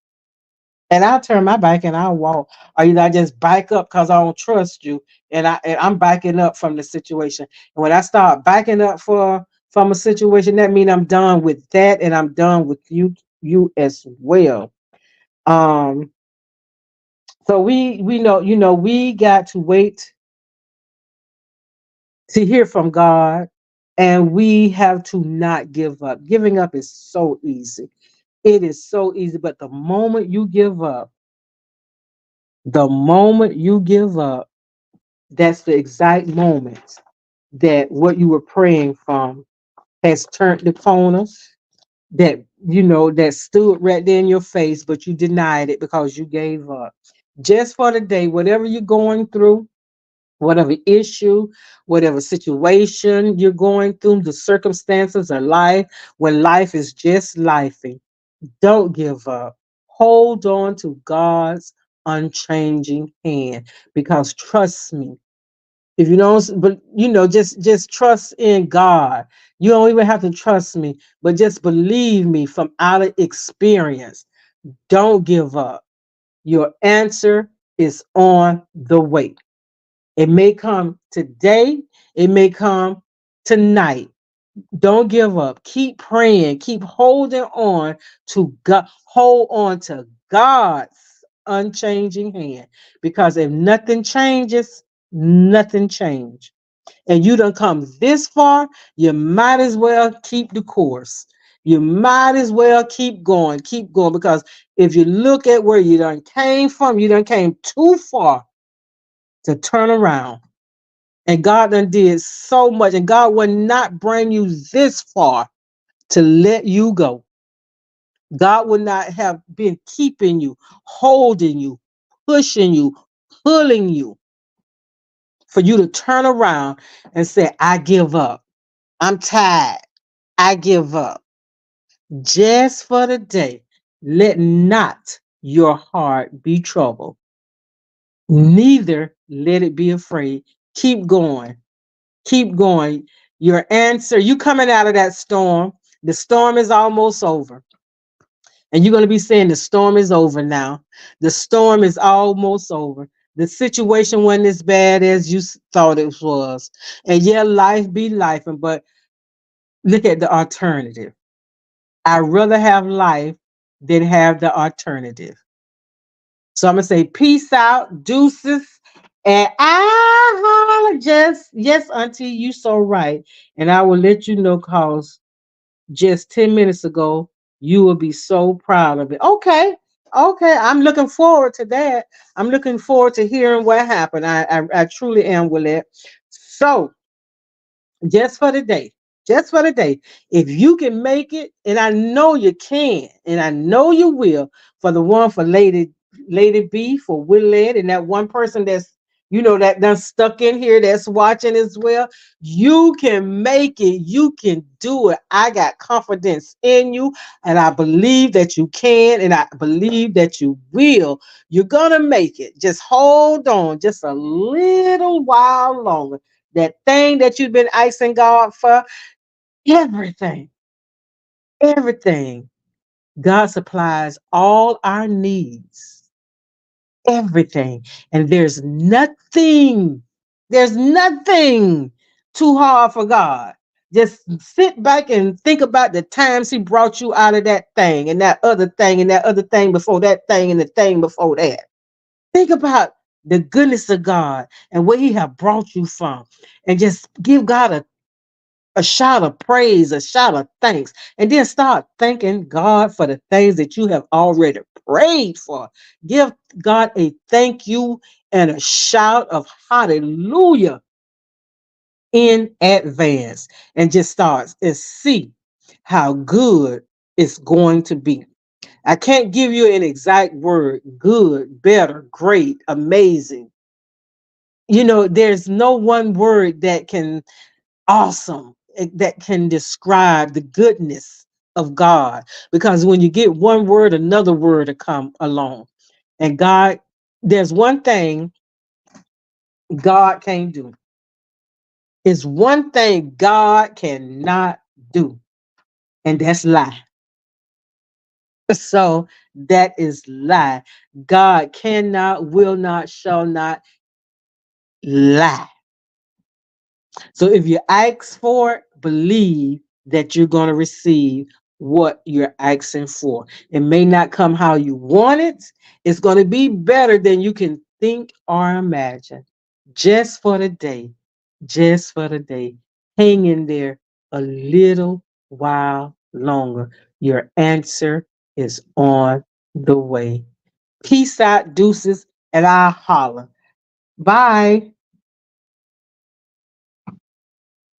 And I'll turn my back and I'll walk. Or either I just back up because I don't trust you. And I'm backing up from the situation. And when I start backing up from a situation, that means I'm done with that and I'm done with you as well. Um, so we know, we got to wait to hear from God and we have to not give up. Giving up is so easy. It is so easy, but the moment you give up, that's the exact moment that what you were praying from has turned the corner, that stood right there in your face, but you denied it because you gave up. Just for the day, whatever you're going through, whatever issue, whatever situation you're going through, the circumstances of life, when life is just lifing, don't give up. Hold on to God's unchanging hand because trust me, if you don't, but just trust in God. You don't even have to trust me, but just believe me from out of experience. Don't give up. Your answer is on the way. It may come today, it may come tonight. Don't give up. Keep praying. Keep holding on to God. Hold on to God's unchanging hand. Because if nothing changes, nothing change. And you done come this far, you might as well keep the course. You might as well keep going. Because if you look at where you done came from, you done came too far to turn around. And God done did so much. And God will not bring you this far to let you go. God would not have been keeping you, holding you, pushing you, pulling you for you to turn around and say, I give up. I'm tired. I give up. Just for the day, let not your heart be troubled. Neither let it be afraid. Keep going. Keep going. Your answer, you coming out of that storm. The storm is almost over. And you're going to be saying the storm is over now. The storm is almost over. The situation wasn't as bad as you thought it was. And yeah, life be life, but look at the alternative. I'd rather have life than have the alternative. So I'm going to say peace out, deuces. And I just, yes, auntie, you so right. And I will let you know cause just 10 minutes ago, you will be so proud of it. Okay. Okay. I'm looking forward to that. I'm looking forward to hearing what happened. I truly am, Willette. So just for the day, just for the day, if you can make it, and I know you can, and I know you will, for the one for Lady B, for Willette, and that one person you know, that done stuck in here that's watching as well. You can make it. You can do it. I got confidence in you, and I believe that you can, and I believe that you will. You're going to make it. Just hold on just a little while longer. That thing that you've been asking God for, everything, everything. God supplies all our needs, everything. And there's nothing too hard for God. Just sit back and think about the times He brought you out of that thing and that other thing and that other thing before that thing and the thing before that. Think about the goodness of God and where He have brought you from, and just give God a shout of praise, a shout of thanks, and then start thanking God for the things that you have already prayed for. Give God a thank you and a shout of hallelujah in advance, and just start and see how good it's going to be. I can't give you an exact word: good, better, great, amazing. You know, there's no one word that can awesome that can describe the goodness of God. Because when you get one word, another word to come along. And God, there's one thing God can't do. It's one thing God cannot do, and that's lie. So that is lie. God cannot, will not, shall not lie. So if you ask for it, believe that you're going to receive what you're asking for. It may not come how you want it. It's going to be better than you can think or imagine. Just for the day, just for the day. Hang in there a little while longer. Your answer is on the way. Peace out, deuces, and I'll holler. Bye.